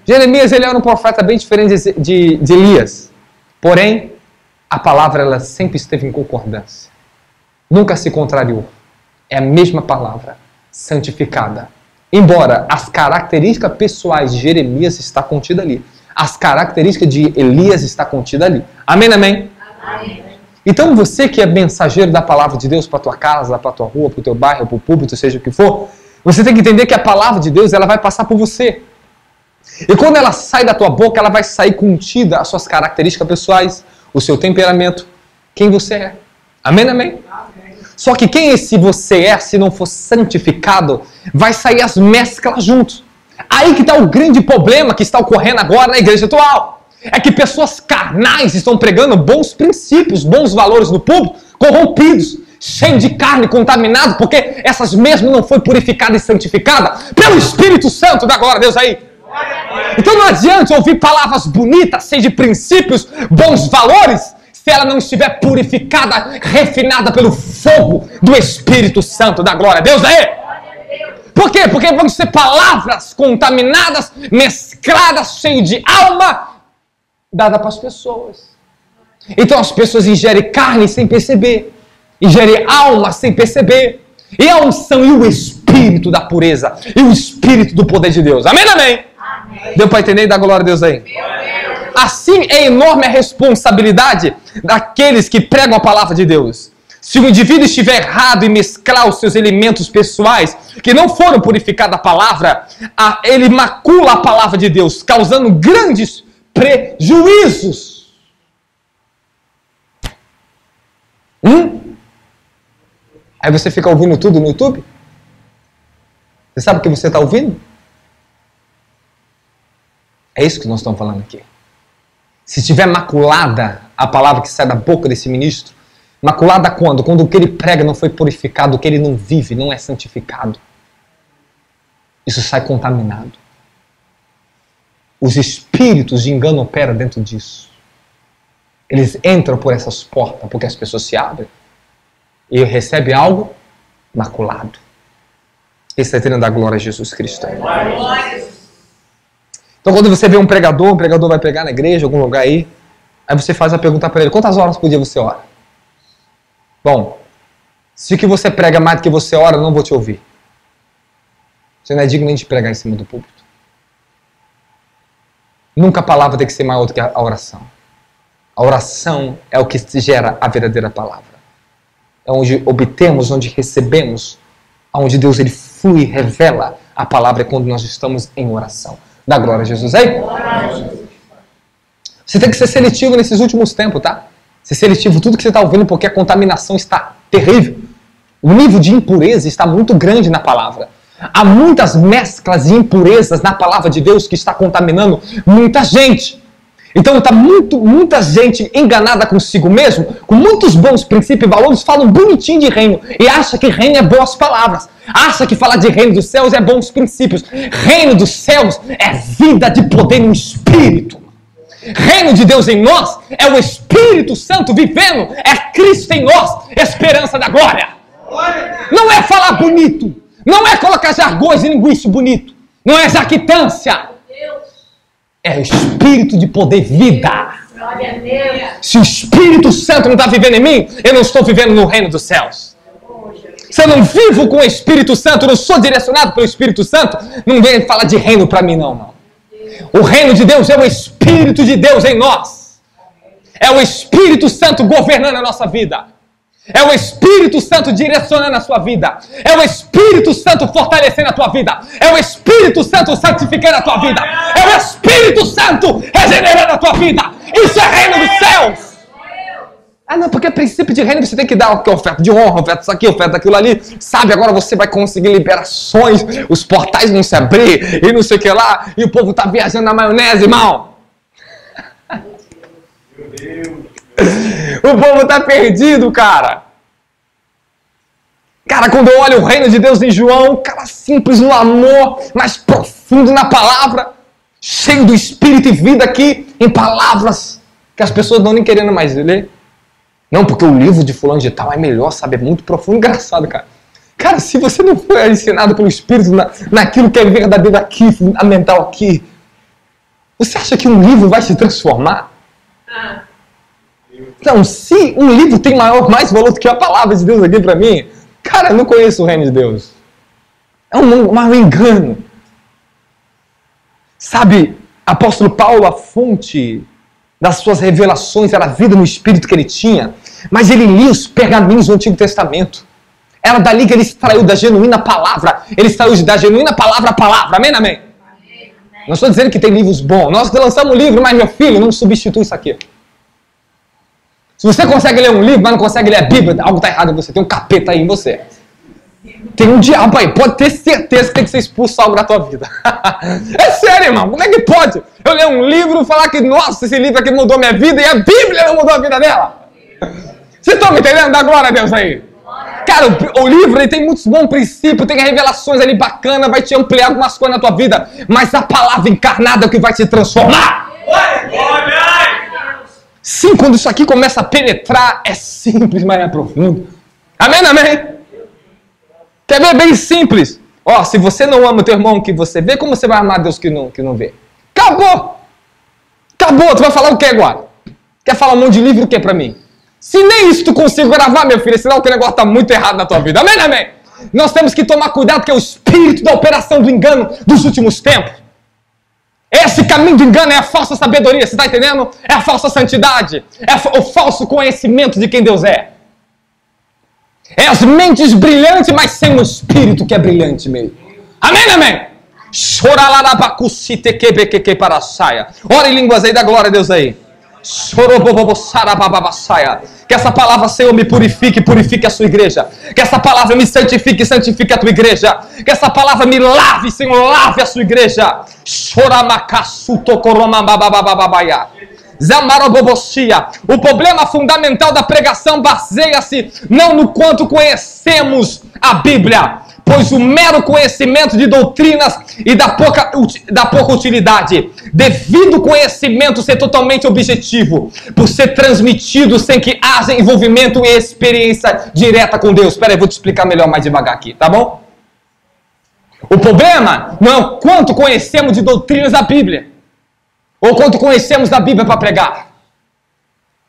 Jeremias, ele era um profeta bem diferente de Elias. Porém, a palavra ela sempre esteve em concordância. Nunca se contrariou. É a mesma palavra, santificada. Embora as características pessoais de Jeremias está contida ali, As características de Elias estão contidas ali. Amém, amém? Amém. Então você que é mensageiro da palavra de Deus para tua casa, para tua rua, para o teu bairro, para o púlpito, seja o que for, você tem que entender que a palavra de Deus ela vai passar por você. E quando ela sai da tua boca, ela vai sair contida as suas características pessoais, o seu temperamento, quem você é. Amém, amém? Amém. Só que quem esse você é, se não for santificado, vai sair as mesclas juntos. Aí que está o grande problema que está ocorrendo agora na igreja atual. É que pessoas carnais estão pregando bons princípios, bons valores no público, corrompidos, cheios de carne, contaminados, porque essas mesmas não foram purificadas e santificadas pelo Espírito Santo da glória a Deus aí. Então não adianta ouvir palavras bonitas, cheias de princípios, bons valores, se ela não estiver purificada, refinada pelo fogo do Espírito Santo da glória a Deus aí. Por quê? Porque vão ser palavras contaminadas, mescladas, cheias de alma, dada para as pessoas. Então as pessoas ingerem carne sem perceber, ingerem alma sem perceber, e a unção e o espírito da pureza e o espírito do poder de Deus. Amém, amém? Amém. Deu para entender? Dá glória a Deus aí. Assim é enorme a responsabilidade daqueles que pregam a palavra de Deus. Se o indivíduo estiver errado em mesclar os seus elementos pessoais, que não foram purificados da palavra, ele macula a palavra de Deus, causando grandes prejuízos. Aí você fica ouvindo tudo no YouTube? Você sabe o que você está ouvindo? É isso que nós estamos falando aqui. Se estiver maculada a palavra que sai da boca desse ministro, maculada quando? Quando o que ele prega não foi purificado, o que ele não vive, não é santificado. Isso sai contaminado. Os espíritos de engano operam dentro disso. Eles entram por essas portas, porque as pessoas se abrem e recebem algo maculado. Esse é o treino da glória a Jesus Cristo. Então quando você vê um pregador vai pregar na igreja, em algum lugar aí você faz a pergunta para ele, quantas horas por dia você ora? Bom, se o que você prega mais do que você ora, eu não vou te ouvir. Você não é digno nem de pregar em cima do púlpito. Nunca a palavra tem que ser maior do que a oração. A oração é o que gera a verdadeira palavra. É onde obtemos, onde recebemos, onde Deus ele flui, revela a palavra quando nós estamos em oração. Dá glória a Jesus aí? Você tem que ser seletivo nesses últimos tempos, tá? Ser seletivo tudo que você está ouvindo, porque a contaminação está terrível. O nível de impureza está muito grande na palavra. Há muitas mesclas de impurezas na palavra de Deus que está contaminando muita gente. Então está muita gente enganada consigo mesmo, com muitos bons princípios e valores, falam bonitinho de reino e acha que reino é boas palavras. Acha que falar de reino dos céus é bons princípios. Reino dos céus é vida de poder no Espírito. Reino de Deus em nós é o Espírito Santo vivendo, é Cristo em nós, esperança da glória. Não é falar bonito, não é colocar jargões e linguiça bonito, não é jactância. É o Espírito de poder, vida. Se o Espírito Santo não está vivendo em mim, eu não estou vivendo no reino dos céus. Se eu não vivo com o Espírito Santo, não sou direcionado pelo Espírito Santo, não vem falar de reino para mim não. O reino de Deus é o Espírito de Deus em nós. É o Espírito Santo governando a nossa vida. É o Espírito Santo direcionando a sua vida. É o Espírito Santo fortalecendo a tua vida. É o Espírito Santo santificando a tua vida. É o Espírito Santo regenerando a tua vida. Isso é reino dos céus. Ah, não, porque princípio de reino você tem que dar oferta de honra, oferta disso aqui, oferta daquilo ali. Sabe, agora você vai conseguir liberações, os portais vão se abrir e não sei o que lá. E o povo tá viajando na maionese, irmão. Meu Deus. O povo tá perdido, cara. Cara, quando eu olho o reino de Deus em João, cara simples no amor, mais profundo na palavra, cheio do Espírito e vida aqui, em palavras que as pessoas não nem querendo mais ler. Não, porque o livro de fulano de tal é melhor, sabe? É muito profundo, engraçado, cara. Cara, se você não for ensinado pelo Espírito naquilo que é verdadeiro aqui, fundamental aqui, você acha que um livro vai se transformar? Não, se um livro tem mais valor do que a palavra de Deus aqui pra mim, cara, eu não conheço o reino de Deus. É um engano. Sabe, Apóstolo Paulo, a fonte das suas revelações era a vida no Espírito que ele tinha, mas ele lia os pergaminhos do Antigo Testamento. Era dali que ele extraiu da genuína palavra. Ele extraiu da genuína palavra a palavra. Amém, amém? Não estou dizendo que tem livros bons. Nós lançamos um livro, mas meu filho, não substitui isso aqui. Se você consegue ler um livro, mas não consegue ler a Bíblia, algo está errado em você. Tem um capeta aí em você. Tem um diabo aí. Pode ter certeza que tem que ser expulso algo da tua vida. É sério, irmão. Como é que pode? Eu ler um livro e falar que, nossa, esse livro aqui mudou minha vida e a Bíblia não mudou a vida dela. Vocês estão me entendendo? Dá glória a Deus aí. Cara, o livro ele tem muitos bons princípios, tem revelações ali bacanas, vai te ampliar algumas coisas na tua vida, mas a palavra encarnada é o que vai te transformar. Sim, quando isso aqui começa a penetrar, é simples, mas é profundo. Amém, amém? Quer ver? Bem simples. Ó, se você não ama o teu irmão que você vê, como você vai amar Deus que não vê? Acabou! Acabou! Tu vai falar o que agora? Quer falar um monte de livro o que pra mim? Se nem isso tu consigo gravar, meu filho, senão o negócio está muito errado na tua vida. Amém, amém? Nós temos que tomar cuidado, porque é o espírito da operação do engano dos últimos tempos. Esse caminho do engano é a falsa sabedoria, você está entendendo? É a falsa santidade. É o falso conhecimento de quem Deus é. É as mentes brilhantes, mas sem o espírito que é brilhante mesmo. Amém, amém? Ora em línguas aí, dá glória a Deus aí. Que essa palavra, Senhor, me purifique, purifique a sua igreja. Que essa palavra me santifique, santifique a tua igreja. Que essa palavra me lave, Senhor, lave a sua igreja. O problema fundamental da pregação baseia-se não no quanto conhecemos a Bíblia, pois o mero conhecimento de doutrinas e da pouca utilidade, devido conhecimento ser totalmente objetivo, por ser transmitido sem que haja envolvimento e experiência direta com Deus. Espera aí, vou te explicar melhor mais devagar aqui, tá bom? O problema não é o quanto conhecemos de doutrinas da Bíblia, ou quanto conhecemos da Bíblia para pregar.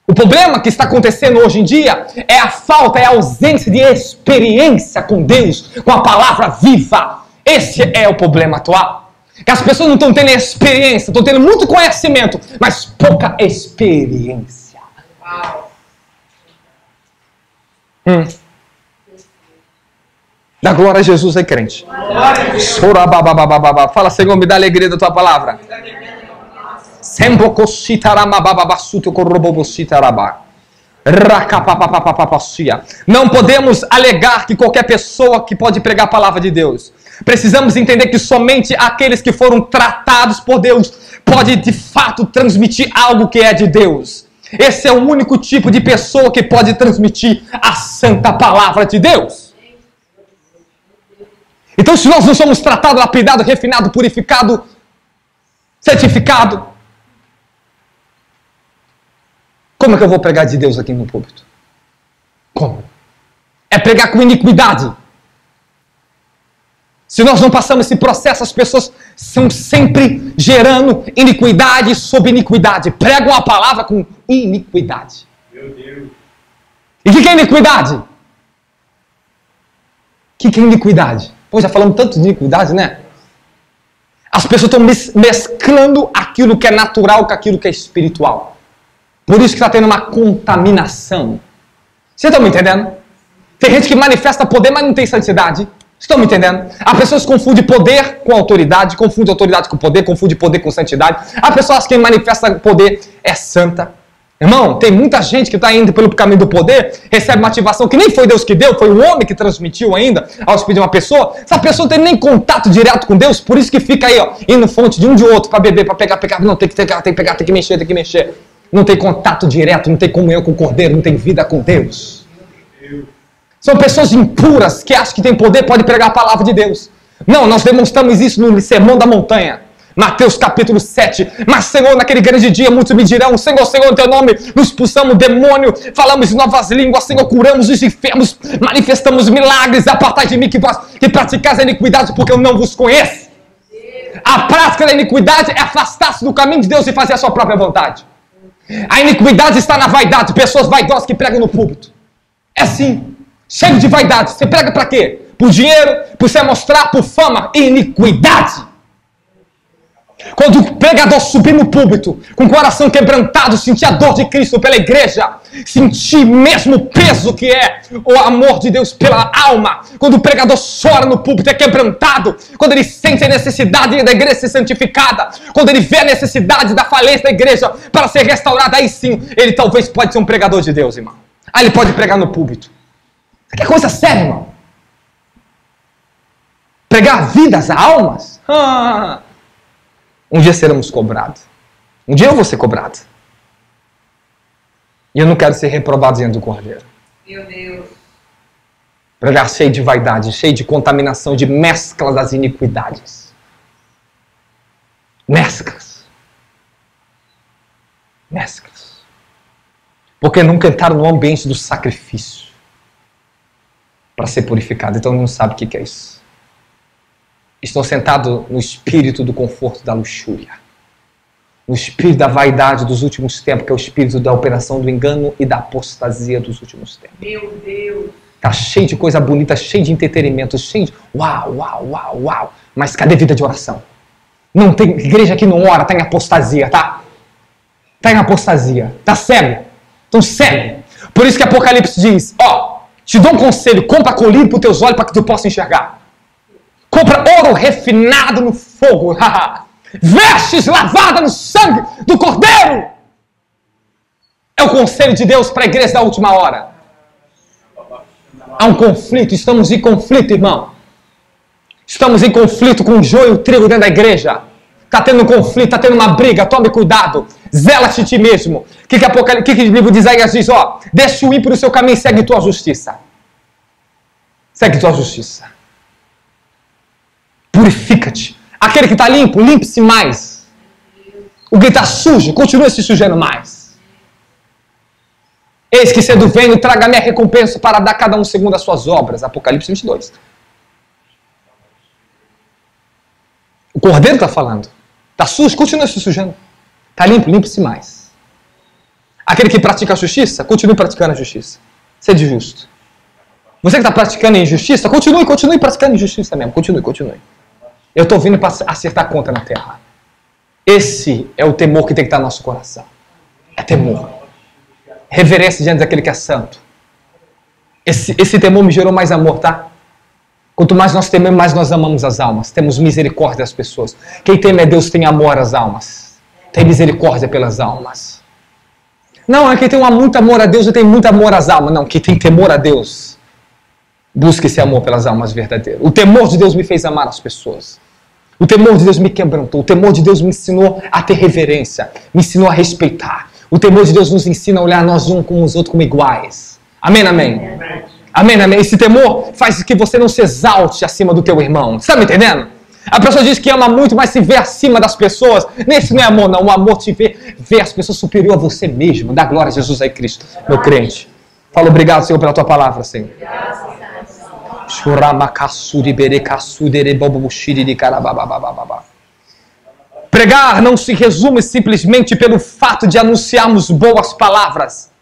O problema que está acontecendo hoje em dia é a falta, é a ausência de experiência com Deus, com a palavra viva. Esse é o problema atual. Que as pessoas não estão tendo experiência, estão tendo muito conhecimento, mas pouca experiência. Dá glória a Jesus aí, crente. Fala, Senhor, me dá alegria da tua palavra. Não podemos alegar que qualquer pessoa que pode pregar a palavra de Deus. Precisamos entender que somente aqueles que foram tratados por Deus podem de fato transmitir algo que é de Deus. Esse é o único tipo de pessoa que pode transmitir a santa palavra de Deus. Então, se nós não somos tratados, lapidados, refinados, purificados, certificados, como é que eu vou pregar de Deus aqui no púlpito? Como? É pregar com iniquidade. Se nós não passamos esse processo, as pessoas estão sempre gerando iniquidade sobre iniquidade. Pregam a palavra com iniquidade. Meu Deus. E o que é iniquidade? O que é iniquidade? Pô, já falamos tanto de iniquidade, né? As pessoas estão mesclando aquilo que é natural com aquilo que é espiritual. Por isso que está tendo uma contaminação. Vocês estão me entendendo? Tem gente que manifesta poder, mas não tem santidade. Estão me entendendo? As pessoas confundem poder com autoridade, confundem autoridade com poder, confundem poder com santidade. As pessoas que manifestam poder é santa. Irmão, tem muita gente que está indo pelo caminho do poder, recebe uma ativação que nem foi Deus que deu, foi o homem que transmitiu ainda ao espírito de uma pessoa. Essa pessoa não tem nem contato direto com Deus, por isso que fica aí, ó, indo fonte de um de outro para beber, para pegar. Não, tem que pegar, tem que mexer. Não tem contato direto, não tem comunhão com o Cordeiro, não tem vida com Deus. São pessoas impuras que acham que tem poder, pode pregar a palavra de Deus. Não, nós demonstramos isso no Sermão da Montanha. Mateus capítulo 7. Mas, Senhor, naquele grande dia, muitos me dirão: Senhor, Senhor, em teu nome, nos expulsamos o demônio, falamos em novas línguas, Senhor, curamos os enfermos, manifestamos milagres. Apartai de mim que praticais a iniquidade, porque eu não vos conheço. A prática da iniquidade é afastar-se do caminho de Deus e fazer a sua própria vontade. A iniquidade está na vaidade. Pessoas vaidosas que pregam no púlpito. É assim. Cheio de vaidade. Você prega para quê? Por dinheiro? Por se mostrar? Por fama? Iniquidade. Quando o pregador subir no púlpito, com o coração quebrantado, sentir a dor de Cristo pela igreja, sentir mesmo o peso que é o amor de Deus pela alma. Quando o pregador chora no púlpito, é quebrantado. Quando ele sente a necessidade da igreja ser santificada, quando ele vê a necessidade da falência da igreja para ser restaurada, aí sim, ele talvez pode ser um pregador de Deus, irmão. Aí ele pode pregar no púlpito. Que coisa séria, irmão. Pregar vidas, almas. Um dia seremos cobrados. Um dia eu vou ser cobrado. E eu não quero ser reprovado diante do Cordeiro. Meu Deus. Pregar cheio de vaidade, cheio de contaminação, de mescla das iniquidades. Mesclas. Mesclas. Porque nunca entraram no ambiente do sacrifício para ser purificado. Então não sabe o que é isso. Estão sentados no espírito do conforto da luxúria. No espírito da vaidade dos últimos tempos, que é o espírito da operação do engano e da apostasia dos últimos tempos. Meu Deus. Está cheio de coisa bonita, cheio de entretenimento, cheio de uau, uau, uau, uau. Mas cadê vida de oração? Não tem igreja que não ora, está em apostasia, tá? Está em apostasia. Está cego. Então cego. Por isso que Apocalipse diz, te dou um conselho, compra colírio para os teus olhos para que tu possa enxergar. Compra ouro refinado no fogo. Vestes lavadas no sangue do Cordeiro. É o conselho de Deus para a igreja da última hora. Há um conflito. Estamos em conflito, irmão. Estamos em conflito com o joio e o trigo dentro da igreja. Está tendo um conflito, está tendo uma briga. Tome cuidado. Zela-te de ti mesmo. O que o livro de Isaías diz? Deixa o ímpio no seu caminho e segue tua justiça. Segue tua justiça. Purifica-te. Aquele que está limpo, limpe-se mais. O que está sujo, continua se sujando mais. Eis que cedo venho e traga a minha recompensa para dar a cada um segundo as suas obras. Apocalipse 22. O Cordeiro está falando. Está sujo, continua se sujando. Está limpo, limpe-se mais. Aquele que pratica a justiça, continue praticando a justiça. Seja justo. Você que está praticando injustiça, continue praticando injustiça mesmo. Continue. Eu estou vindo para acertar a conta na terra. Esse é o temor que tem que estar no nosso coração. É temor. Reverência diante daquele que é santo. Esse temor me gerou mais amor, tá? Quanto mais nós tememos, mais nós amamos as almas. Temos misericórdia das pessoas. Quem teme a Deus tem amor às almas. Tem misericórdia pelas almas. Não, é quem tem muito amor a Deus, eu tenho muito amor às almas. Não, quem tem temor a Deus, busca esse amor pelas almas verdadeiras. O temor de Deus me fez amar as pessoas. O temor de Deus me quebrantou. O temor de Deus me ensinou a ter reverência. Me ensinou a respeitar. O temor de Deus nos ensina a olhar nós uns com os outros como iguais. Amém, amém? Amém, amém? Esse temor faz que você não se exalte acima do teu irmão. Você está me entendendo? A pessoa diz que ama muito, mas se vê acima das pessoas. Nesse não é amor, não. O amor te vê as pessoas superior a você mesmo. Dá glória a Jesus aí, Cristo, meu crente. Fala obrigado, Senhor, pela tua palavra, Senhor. Pregar não se resume simplesmente pelo fato de anunciarmos boas palavras.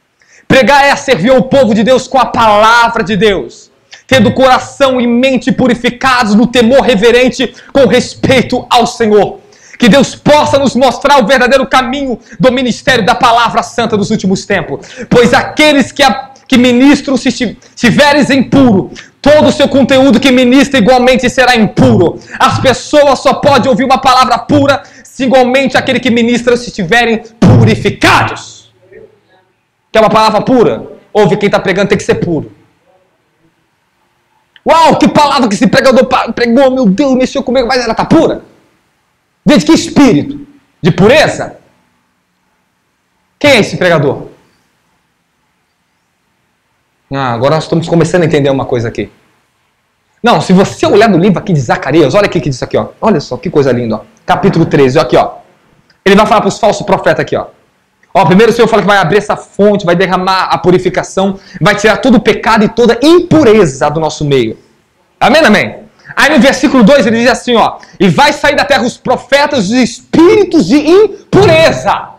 Pregar é servir o povo de Deus com a palavra de Deus, tendo coração e mente purificados no temor reverente com respeito ao Senhor. Que Deus possa nos mostrar o verdadeiro caminho do ministério da palavra santa dos últimos tempos. Pois aqueles que ministram, se estiveres impuro, todo o seu conteúdo que ministra igualmente será impuro. As pessoas só podem ouvir uma palavra pura se igualmente aquele que ministra se estiverem purificados. Quer uma palavra pura? Ouve, quem está pregando tem que ser puro. Uau, que palavra que esse pregador pregou, meu Deus, mexeu comigo, mas ela está pura? Desde que espírito? De pureza? Quem é esse pregador? Agora nós estamos começando a entender uma coisa aqui. Não, se você olhar no livro aqui de Zacarias, olha aqui que diz aqui, ó. Olha só que coisa linda, ó. Capítulo 13, ó, aqui, ó. Ele vai falar para os falsos profetas aqui, ó. Primeiro o Senhor fala que vai abrir essa fonte, vai derramar a purificação, vai tirar todo o pecado e toda impureza do nosso meio. Amém, amém? Aí no versículo 2 ele diz assim, ó. E vai sair da terra os profetas dos espíritos de impureza.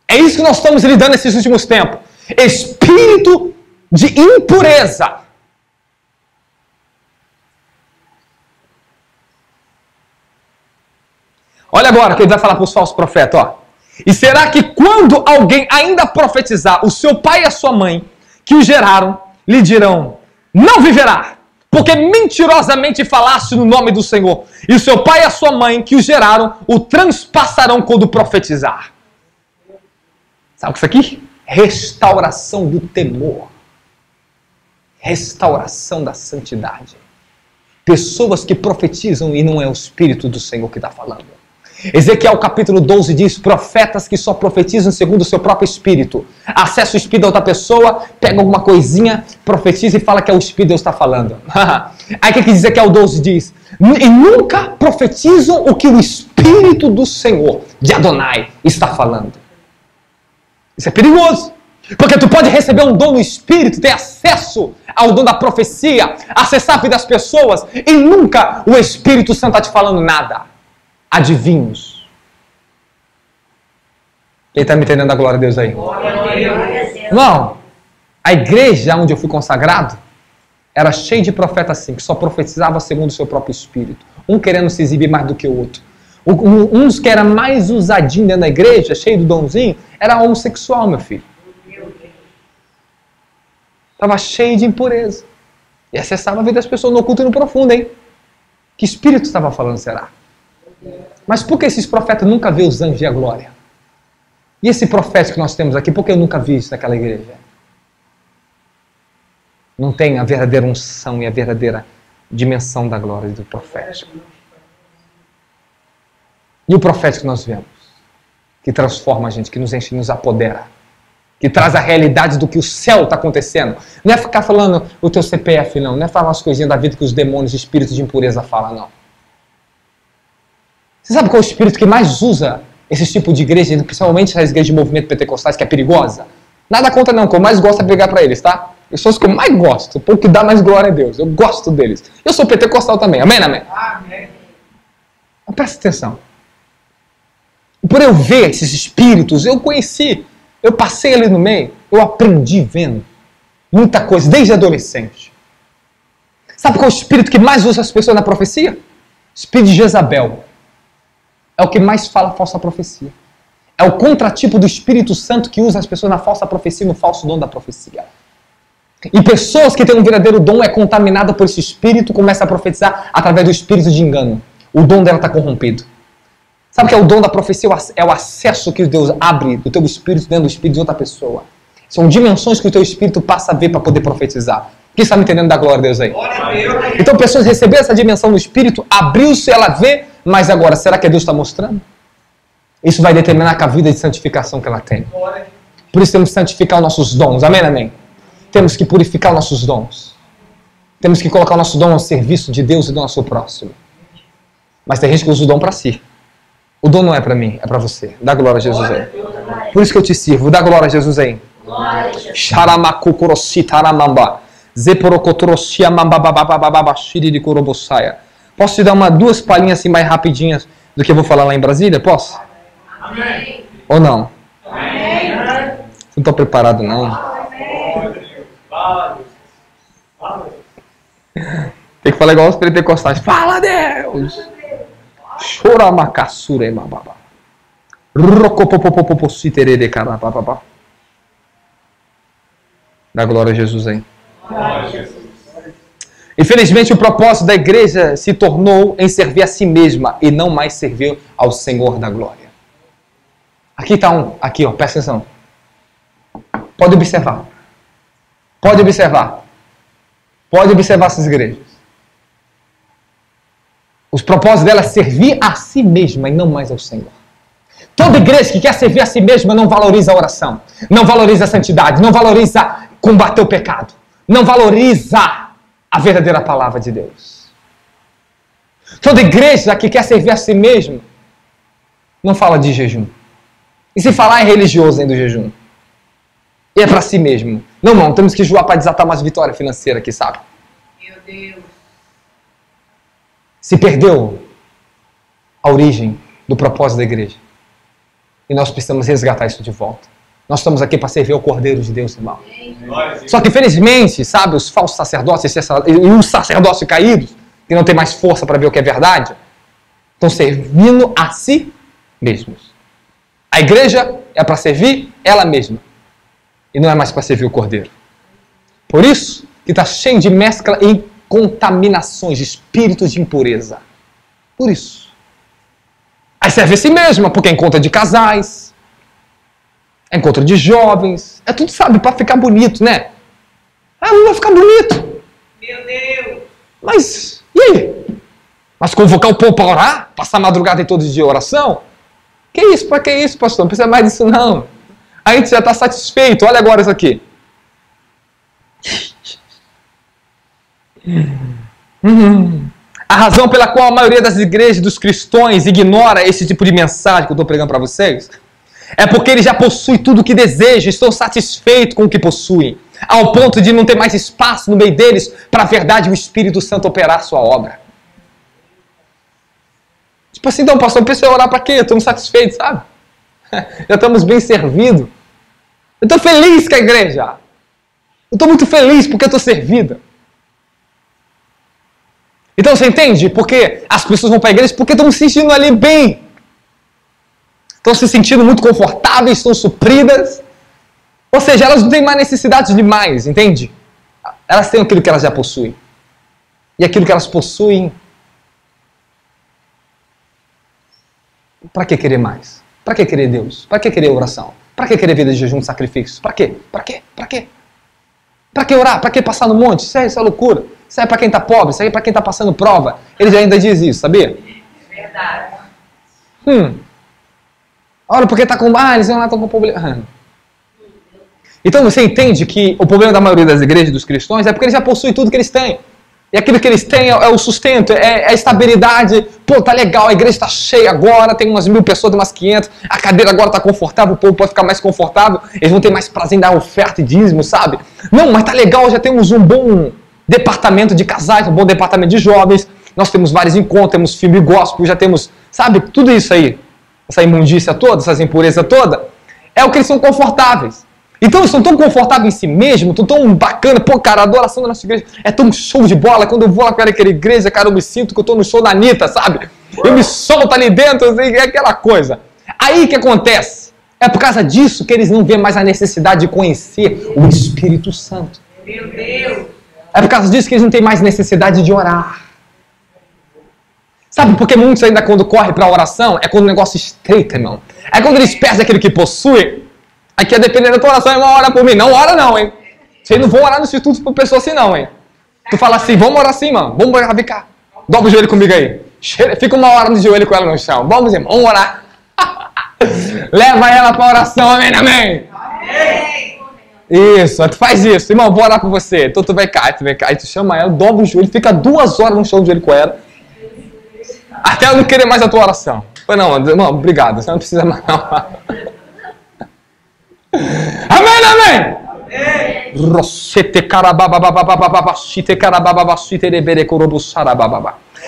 É isso que nós estamos lidando nesses últimos tempos. Espírito de impureza. Olha agora o que ele vai falar para os falsos profetas, ó. E será que quando alguém ainda profetizar, o seu pai e a sua mãe, que o geraram, lhe dirão, não viverá, porque mentirosamente falaste no nome do Senhor. E o seu pai e a sua mãe, que o geraram, o transpassarão quando profetizar. Sabe o que é isso aqui? Restauração do temor. Restauração da santidade. Pessoas que profetizam e não é o Espírito do Senhor que está falando. Ezequiel capítulo 12 diz, profetas que só profetizam segundo o seu próprio espírito. Acessa o espírito da outra pessoa, pega alguma coisinha, profetiza e fala que é o Espírito de Deus está falando. Aí o que Ezequiel 12 diz? E nunca profetizam o que o Espírito do Senhor, de Adonai, está falando. Isso é perigoso. Porque tu pode receber um dom no Espírito, ter acesso ao dom da profecia, acessar a vida das pessoas, e nunca o Espírito Santo está te falando nada. Adivinhos. Quem está me entendendo da glória de Deus aí? Não. A igreja onde eu fui consagrado era cheia de profetas assim, que só profetizava segundo o seu próprio espírito. Um querendo se exibir mais do que o outro. Uns que era mais usadinho dentro da igreja, cheio do donzinho, era homossexual, meu filho. Estava cheio de impureza. E acessava a vida das pessoas no oculto e no profundo, hein? Que espírito estava falando, será? Mas por que esses profetas nunca vê os anjos e a glória? E esse profeta que nós temos aqui, por que eu nunca vi isso naquela igreja? Não tem a verdadeira unção e a verdadeira dimensão da glória do profético. E o profético que nós vemos, que transforma a gente, que nos enche, nos apodera, que traz a realidade do que o céu está acontecendo. Não é ficar falando o teu CPF, não. Não é falar as coisinhas da vida que os demônios e espíritos de impureza falam, não. Você sabe qual é o espírito que mais usa esse tipo de igreja, principalmente as igrejas de movimento pentecostais, que é perigosa? Nada contra não, o que eu mais gosto é pregar para eles, tá? Eu sou os que eu mais gosto, o povo que dá mais glória a Deus. Eu gosto deles. Eu sou pentecostal também, amém, amém? Amém. Mas presta atenção. Por eu ver esses espíritos, eu conheci, eu passei ali no meio, eu aprendi vendo muita coisa, desde adolescente. Sabe qual é o espírito que mais usa as pessoas na profecia? Espírito de Jezabel. É o que mais fala falsa profecia. É o contratipo do Espírito Santo que usa as pessoas na falsa profecia, no falso dom da profecia. E pessoas que têm um verdadeiro dom é contaminada por esse espírito, começa a profetizar através do espírito de engano. O dom dela está corrompido. Sabe o que é o dom da profecia? É o acesso que Deus abre do teu espírito dentro do espírito de outra pessoa. São dimensões que o teu espírito passa a ver para poder profetizar. Quem está me entendendo da glória de Deus aí? Então pessoas receberam essa dimensão no espírito, abriu-se, ela vê, mas agora, será que Deus está mostrando? Isso vai determinar a vida de santificação que ela tem. Por isso temos que santificar os nossos dons. Amém, amém? Temos que purificar os nossos dons. Temos que colocar o nosso dom ao serviço de Deus e do nosso próximo. Mas tem gente que usa o dom para si. O dom não é para mim, é para você. Dá glória a Jesus aí. Por isso que eu te sirvo. Dá glória a Jesus aí. Posso te dar duas palhinhas assim mais rapidinhas do que eu vou falar lá em Brasília? Posso? Amém. Ou não? Amém. Não estou preparado não. Tem que falar igual os pentecostais. Fala, Deus! Chora macassura mababa. Rocopopopopositerere carapapapá. Dá glória a Jesus aí. Infelizmente, o propósito da igreja se tornou em servir a si mesma e não mais servir ao Senhor da glória. Aqui está aqui, ó, presta atenção. Pode observar. Pode observar. Pode observar essas igrejas. Os propósitos dela é servir a si mesma e não mais ao Senhor. Toda igreja que quer servir a si mesma não valoriza a oração, não valoriza a santidade, não valoriza combater o pecado, não valoriza a verdadeira palavra de Deus. Toda igreja que quer servir a si mesma não fala de jejum. E se falar é religioso ainda o jejum. E é para si mesmo. Não, temos que jejuar para desatar umas vitórias financeiras aqui, sabe? Meu Deus. Se perdeu a origem do propósito da igreja. E nós precisamos resgatar isso de volta. Nós estamos aqui para servir ao Cordeiro de Deus, irmão. Só que, infelizmente, sabe, os falsos sacerdotes e os sacerdócios caídos, que não tem mais força para ver o que é verdade, Estão servindo a si mesmos. A igreja é para servir ela mesma. E não é mais para servir o Cordeiro. Por isso que está cheio de mescla e contaminações, de espíritos de impureza. Por isso. Aí serve a si mesma, porque é encontro de casais, é encontro de jovens, é tudo, sabe, para ficar bonito, né? Ah, não vai ficar bonito. Meu Deus. Mas, e aí? Mas convocar o povo para orar? Passar a madrugada em todos os dias de oração? Que isso? Para que isso, pastor? Não precisa mais disso, não. A gente já está satisfeito. Olha agora isso aqui. A razão pela qual a maioria das igrejas dos cristãos ignora esse tipo de mensagem que eu estou pregando para vocês é porque eles já possuem tudo o que desejam, estão satisfeitos com o que possuem, ao ponto de não ter mais espaço no meio deles para a verdade e o Espírito Santo operar sua obra. Tipo assim, então, pastor, não precisa orar para quê? Estamos satisfeitos, sabe? Já estamos bem servidos. Eu estou feliz com a igreja. Eu estou muito feliz porque eu estou servida. Então você entende? Porque as pessoas vão para a igreja porque estão se sentindo ali bem. Estão se sentindo muito confortáveis, estão supridas. Ou seja, elas não têm mais necessidade de mais, entende? Elas têm aquilo que elas já possuem. E aquilo que elas possuem, para que querer mais? Para que querer Deus? Para que querer oração? Para que querer vida de jejum e sacrifícios? Para quê? Para quê? Para quê? Para que orar? Para que passar no monte? Isso é loucura. Isso é para quem está pobre, isso aí é para quem está passando prova. Ele ainda diz isso, sabia? Verdade. Olha, porque está com... eles não estão com problema. Então você entende que o problema da maioria das igrejas dos cristãos é porque eles já possuem tudo que eles têm. E aquilo que eles têm é o sustento, é a estabilidade. Pô, tá legal, a igreja está cheia agora, tem umas 1000 pessoas, tem umas 500, a cadeira agora está confortável, o povo pode ficar mais confortável, eles vão ter mais prazer em dar oferta e dízimo, sabe? Não, mas tá legal, já temos um bom departamento de casais, um bom departamento de jovens, nós temos vários encontros, temos filme gospel, já temos, sabe, tudo isso aí, essa imundícia toda, essas impurezas toda, é o que eles são confortáveis. Então eles estão tão confortáveis em si mesmos, estão tão bacana, pô, cara, a adoração da nossa igreja é tão show de bola, quando eu vou lá para aquela igreja, cara, eu me sinto que eu estou no show da Anitta, sabe? Eu me solto ali dentro, é aquela coisa. Aí o que acontece? É por causa disso que eles não vêem mais a necessidade de conhecer o Espírito Santo. Meu Deus. É por causa disso que eles não têm mais necessidade de orar. Sabe por que muitos ainda quando correm para a oração, é quando o negócio estreita, irmão. É quando eles perdem aquilo que possuem. Aqui é dependendo da tua oração, irmão, ora por mim. Não ora não, hein. Vocês não vão orar no instituto por pessoa assim não, hein. Tu fala assim, vamos orar assim, mano. Vamos orar, vem cá. Dobra o joelho comigo aí. Fica uma hora no joelho com ela no chão. Vamos, irmão, vamos orar. Leva ela para a oração, amém, amém. Isso, tu faz isso. Irmão, vou orar por você. Então tu vem cá. Aí tu chama ela, dobra o joelho, fica 2 horas no chão do joelho com ela. Até ela não querer mais a tua oração. Não, irmão, obrigado. Você não precisa mais não. Amém, amém!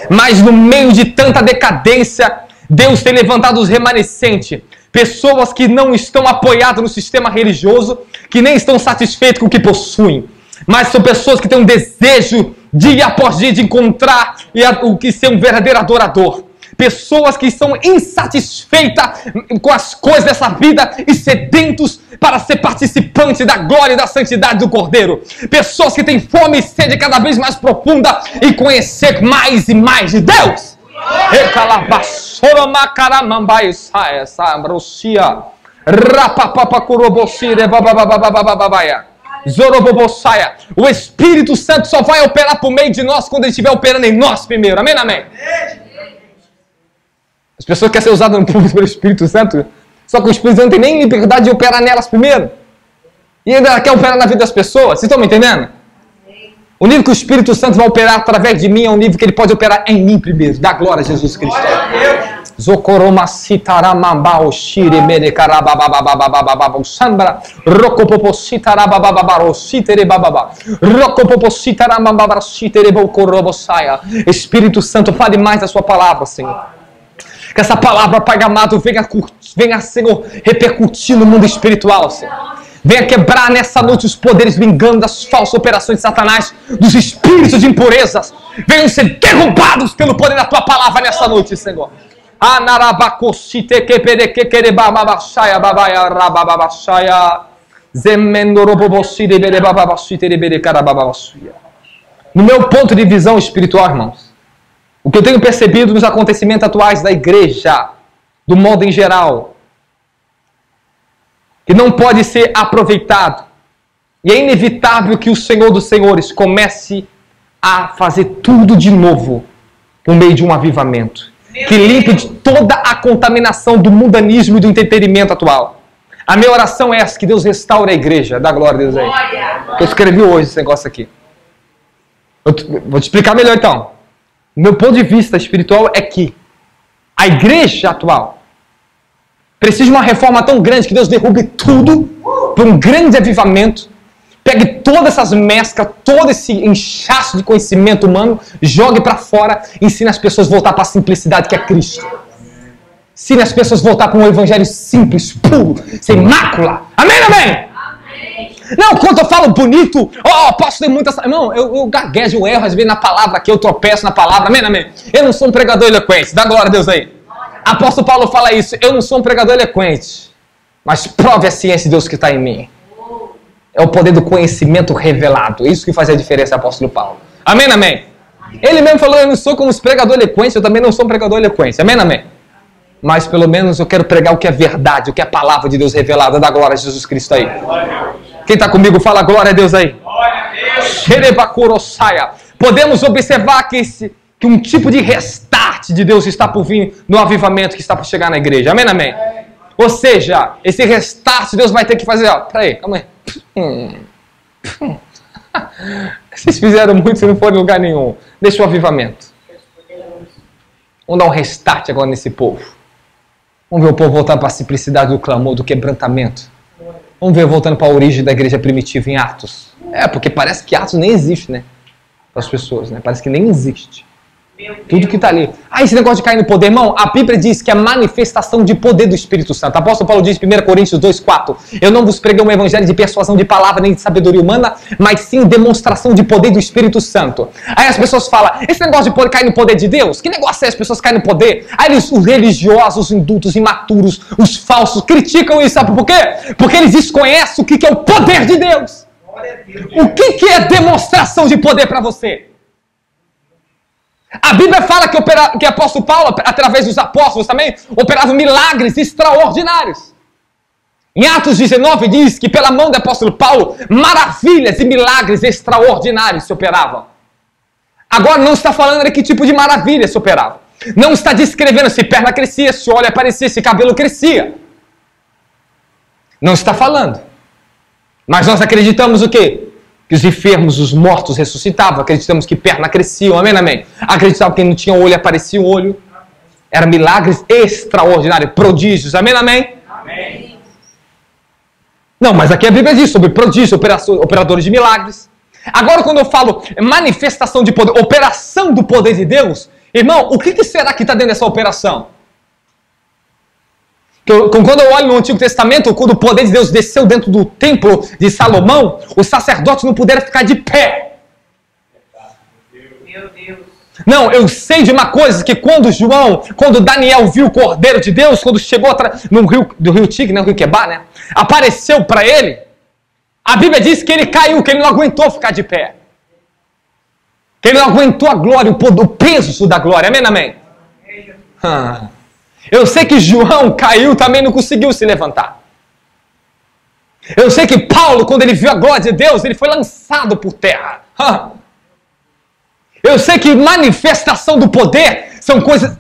Mas no meio de tanta decadência, Deus tem levantado os remanescentes, pessoas que não estão apoiadas no sistema religioso, que nem estão satisfeitos com o que possuem, mas são pessoas que têm um desejo dia após dia de encontrar o que ser um verdadeiro adorador. Pessoas que são insatisfeitas com as coisas dessa vida e sedentos para ser participantes da glória e da santidade do Cordeiro. Pessoas que têm fome e sede cada vez mais profunda e conhecer mais e mais de Deus. O Espírito Santo só vai operar por meio de nós quando ele estiver operando em nós primeiro. Amém, amém? As pessoas querem ser usadas no público pelo Espírito Santo, só que o Espírito Santo não tem nem liberdade de operar nelas primeiro. E ainda quer operar na vida das pessoas. Vocês estão me entendendo? O nível que o Espírito Santo vai operar através de mim é um nível que ele pode operar em mim primeiro. Dá glória a Jesus Cristo. Zokoroma sitaramamba oshire merekarababababababababa sambra rokopopo sitarababababaro siterebababa rokopopo sitaramambabara siterebokorobosaia. Espírito Santo, fale mais da sua palavra, Senhor. Que essa palavra, Pai amado, venha, Senhor, repercutir no mundo espiritual, Senhor. Venha quebrar nessa noite os poderes do engano, das falsas operações de Satanás, dos espíritos de impurezas. Venham ser derrubados pelo poder da tua palavra nessa noite, Senhor. No meu ponto de visão espiritual, irmãos, o que eu tenho percebido nos acontecimentos atuais da igreja, do modo em geral, que não pode ser aproveitado, e é inevitável que o Senhor dos Senhores comece a fazer tudo de novo por meio de um avivamento, que limpe de toda a contaminação do mundanismo e do entretenimento atual. A minha oração é essa, que Deus restaure a igreja. Dá glória a Deus aí. Que eu escrevi hoje esse negócio aqui. Vou te explicar melhor então. O meu ponto de vista espiritual é que a igreja atual precisa de uma reforma tão grande que Deus derrube tudo por um grande avivamento, pegue todas essas mesclas, todo esse inchaço de conhecimento humano, jogue para fora, ensine as pessoas a voltar para a simplicidade que é Cristo. Ensine as pessoas a voltar para um evangelho simples, puro, sem mácula. Amém, amém? Amém. Não, quando eu falo bonito, posso ter muitas... Irmão, eu gaguejo, eu erro, às vezes na palavra aqui, eu tropeço na palavra. Amém, amém? Eu não sou um pregador eloquente. Dá glória a Deus aí. Apóstolo Paulo fala isso. Eu não sou um pregador eloquente, mas prove a ciência de Deus que está em mim. É o poder do conhecimento revelado. Isso que faz a diferença, apóstolo Paulo. Amém, amém? Ele mesmo falou, eu não sou como os pregadores eloquentes, eu também não sou um pregador eloquente. Amém, amém? Mas pelo menos eu quero pregar o que é verdade, o que é a palavra de Deus revelada, da glória de Jesus Cristo aí. Quem está comigo, fala glória a Deus aí. Podemos observar que um tipo de restart de Deus está por vir no avivamento que está por chegar na igreja. Amém, amém? Ou seja, esse restart Deus vai ter que fazer, peraí, calma aí. Vocês fizeram muito e não foram em lugar nenhum. Deixa o avivamento. Vamos dar um restart agora nesse povo. Vamos ver o povo voltar para a simplicidade do clamor, do quebrantamento. Vamos ver voltando para a origem da igreja primitiva em Atos. Porque parece que Atos nem existe, né? Para as pessoas, né? Parece que nem existe. Tudo que está ali. Esse negócio de cair no poder, irmão, a Bíblia diz que é a manifestação de poder do Espírito Santo. O apóstolo Paulo diz em 1 Coríntios 2,4: eu não vos preguei um evangelho de persuasão de palavra nem de sabedoria humana, mas sim demonstração de poder do Espírito Santo. Aí as pessoas falam, esse negócio de cair no poder de Deus, que negócio é as pessoas caem no poder? Aí os religiosos, os indultos, imaturos, os falsos criticam isso, sabe por quê? Porque eles desconhecem o que é o poder de Deus. O que é demonstração de poder para você? A Bíblia fala que o apóstolo Paulo, através dos apóstolos também, operava milagres extraordinários. Em Atos 19 diz que pela mão do apóstolo Paulo, maravilhas e milagres extraordinários se operavam. Agora não está falando de que tipo de maravilha se operava. Não está descrevendo se perna crescia, se olho aparecia, se cabelo crescia. Não está falando. Mas nós acreditamos o quê? Que os enfermos, os mortos ressuscitavam. Acreditamos que perna cresciam. Amém, amém? Acreditamos que quem não tinha olho aparecia o olho. Eram milagres extraordinários, prodígios. Amém, amém? Amém. Não, mas aqui a Bíblia diz sobre prodígios, operadores de milagres. Agora quando eu falo manifestação de poder, operação do poder de Deus, irmão, o que será que está dentro dessa operação? Quando eu olho no Antigo Testamento, quando o poder de Deus desceu dentro do templo de Salomão, os sacerdotes não puderam ficar de pé. Meu Deus. Não, eu sei de uma coisa, que quando Daniel viu o Cordeiro de Deus, quando chegou no rio Tigre, né, o rio Quebar, né, apareceu para ele, a Bíblia diz que ele caiu, que ele não aguentou ficar de pé. Que ele não aguentou a glória, o peso da glória. Amém, amém? Eu sei que João caiu, também não conseguiu se levantar. Eu sei que Paulo, quando ele viu a glória de Deus, ele foi lançado por terra. Eu sei que manifestação do poder são coisas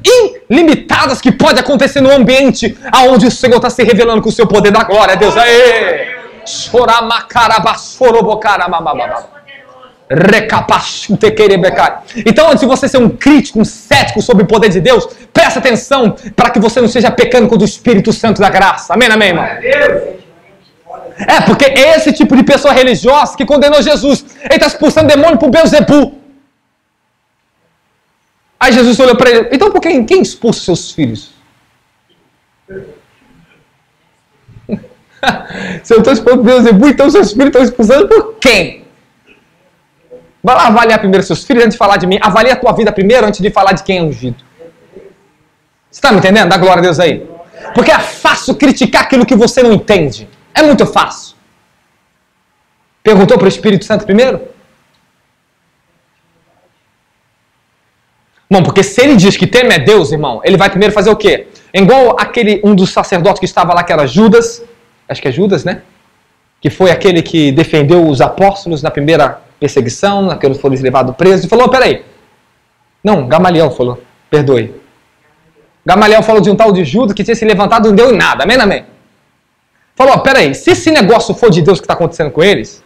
ilimitadas que podem acontecer no ambiente onde o Senhor está se revelando com o seu poder da glória a Deus. Aê! Então, antes de você ser um crítico, um cético sobre o poder de Deus, presta atenção para que você não esteja pecando contra o Espírito Santo da graça. Amém, amém, irmão? Porque é esse tipo de pessoa religiosa que condenou Jesus. Ele está expulsando demônio por Beelzebu. Aí Jesus olhou para ele, então por quem expulsa seus filhos? Se eu estou expondo Beuzebu, então seus filhos estão expulsando por quem? Vai lá avaliar primeiro seus filhos antes de falar de mim. Avalia a tua vida primeiro antes de falar de quem é ungido. Você está me entendendo? Dá glória a Deus aí. Porque é fácil criticar aquilo que você não entende. É muito fácil. Perguntou para o Espírito Santo primeiro? Bom, porque se ele diz que teme a Deus, irmão, ele vai primeiro fazer o quê? É igual um dos sacerdotes que estava lá, que era Judas. Acho que é Judas, né? Que foi aquele que defendeu os apóstolos na primeira perseguição, naqueles foram levados presos. E falou, peraí. Não, Gamaliel falou, perdoe. Gamaliel falou de um tal de Judas que tinha se levantado e não deu em nada. Amém, amém? Falou, peraí, se esse negócio for de Deus que está acontecendo com eles,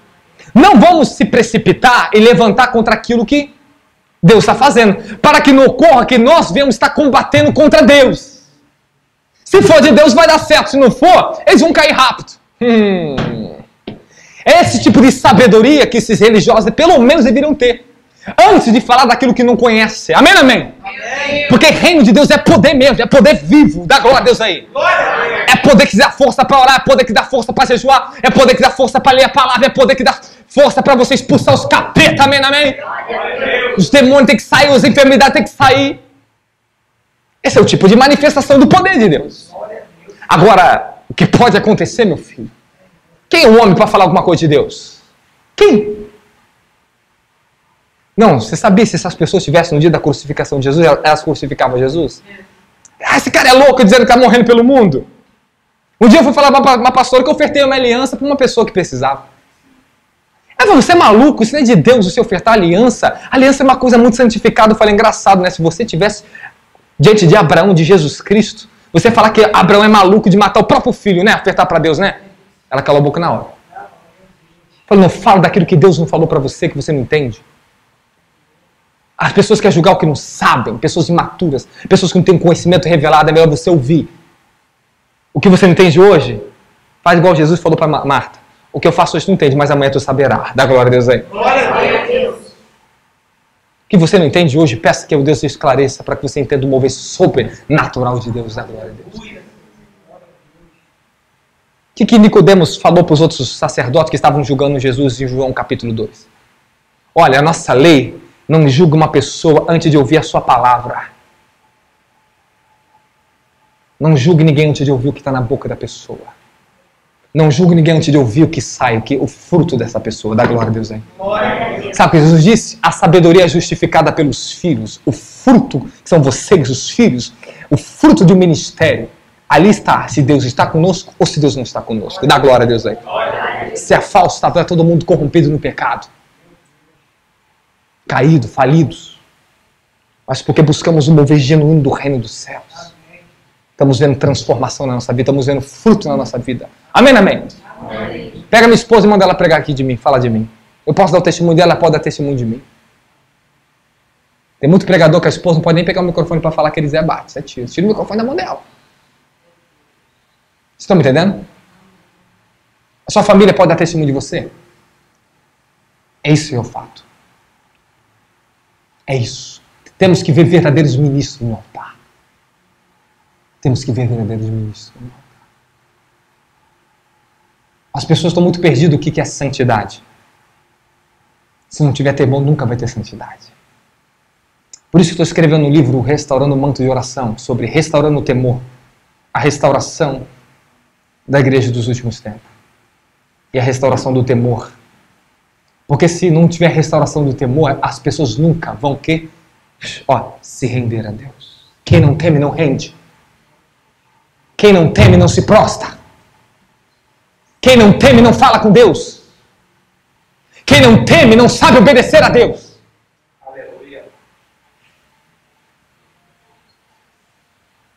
não vamos se precipitar e levantar contra aquilo que Deus está fazendo, para que não ocorra que nós venhamos estar combatendo contra Deus. Se for de Deus vai dar certo, se não for, eles vão cair rápido. É esse tipo de sabedoria que esses religiosos pelo menos deveriam ter. Antes de falar daquilo que não conhece. Amém, amém? Amém. Porque reino de Deus é poder mesmo, é poder vivo. Dá glória a Deus aí. É poder que dá força para orar, é poder que dá força para jejuar, é poder que dá força para ler a palavra, é poder que dá força para você expulsar os capetas. Amém, amém? Os demônios têm que sair, as enfermidades têm que sair. Esse é o tipo de manifestação do poder de Deus. Agora, o que pode acontecer, meu filho? Quem é o homem para falar alguma coisa de Deus? Quem? Não, você sabia se essas pessoas estivessem no dia da crucificação de Jesus, elas crucificavam Jesus? Ah, esse cara é louco dizendo que está morrendo pelo mundo. Um dia eu fui falar para uma pastora que eu ofertei uma aliança para uma pessoa que precisava. Ela falou, você é maluco, isso não é de Deus você ofertar aliança. Aliança é uma coisa muito santificada. Eu falei, engraçado, né? Se você estivesse diante de Abraão, de Jesus Cristo, você falar que Abraão é maluco de matar o próprio filho, né? Ofertar para Deus, né? Ela calou a boca na hora. Falei, não fala daquilo que Deus não falou para você, que você não entende. As pessoas que querem julgar o que não sabem, pessoas imaturas, pessoas que não têm conhecimento revelado, é melhor você ouvir. O que você não entende hoje, faz igual Jesus falou para Marta. O que eu faço hoje não entende, mas amanhã tu saberá. Dá glória a Deus aí. Glória a Deus. O que você não entende hoje, peça que o Deus te esclareça para que você entenda o mover sobrenatural de Deus. Dá glória a Deus. O que Nicodemos falou para os outros sacerdotes que estavam julgando Jesus em João capítulo 2? Olha, a nossa lei não julga uma pessoa antes de ouvir a sua palavra. Não julgue ninguém antes de ouvir o que está na boca da pessoa. Não julgue ninguém antes de ouvir o que sai, o fruto dessa pessoa. Dá glória a Deus aí. Sabe o que Jesus disse? A sabedoria é justificada pelos filhos. O fruto, que são vocês, os filhos, o fruto do ministério. Ali está, se Deus está conosco ou se Deus não está conosco. Dá glória a Deus aí. Se é falso, está todo mundo corrompido no pecado. Caído, falidos. Mas porque buscamos o mover genuíno do reino dos céus. Estamos vendo transformação na nossa vida, estamos vendo fruto na nossa vida. Amém, amém? Amém. Pega minha esposa e manda ela pregar aqui de mim, fala de mim. Eu posso dar o testemunho dela, ela pode dar testemunho de mim. Tem muito pregador que a esposa não pode nem pegar o microfone para falar que eles bate. Você tira o microfone da mão dela. Vocês estão me entendendo? A sua família pode dar testemunho de você? Esse é o fato. É isso. Temos que ver verdadeiros ministros no altar. Temos que ver verdadeiros ministros no altar. As pessoas estão muito perdidas do que é santidade. Se não tiver temor, nunca vai ter santidade. Por isso que estou escrevendo um livro, Restaurando o Manto de Oração, sobre restaurando o temor. A restauração da igreja dos últimos tempos. E a restauração do temor. Porque se não tiver restauração do temor, as pessoas nunca vão se render a Deus. Quem não teme, não rende. Quem não teme, não se prostra. Quem não teme, não fala com Deus. Quem não teme, não sabe obedecer a Deus. Aleluia.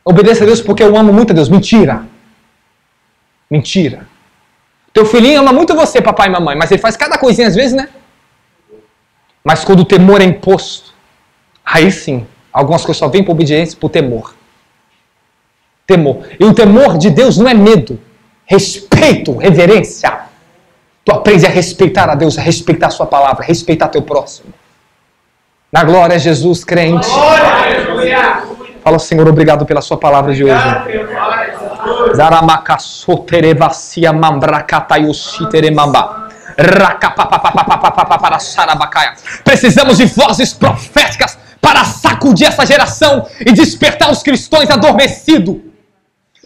Obedeça a Deus porque eu amo muito a Deus. Mentira. Mentira. Teu filhinho ama muito você, papai e mamãe, mas ele faz cada coisinha às vezes, né? Mas quando o temor é imposto, aí sim, algumas coisas só vêm por obediência, por temor. Temor. E o temor de Deus não é medo. Respeito, reverência. Tu aprende a respeitar a Deus, a respeitar a sua palavra, a respeitar teu próximo. Na glória a Jesus, crente. Fala, Senhor, obrigado pela sua palavra de hoje. Zaramakasoterevacia mambracataiushiteremamba. Precisamos de vozes proféticas para sacudir essa geração e despertar os cristãos adormecidos.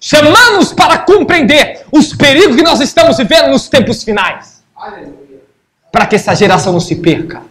Chamamos para compreender os perigos que nós estamos vivendo nos tempos finais. Para que essa geração não se perca.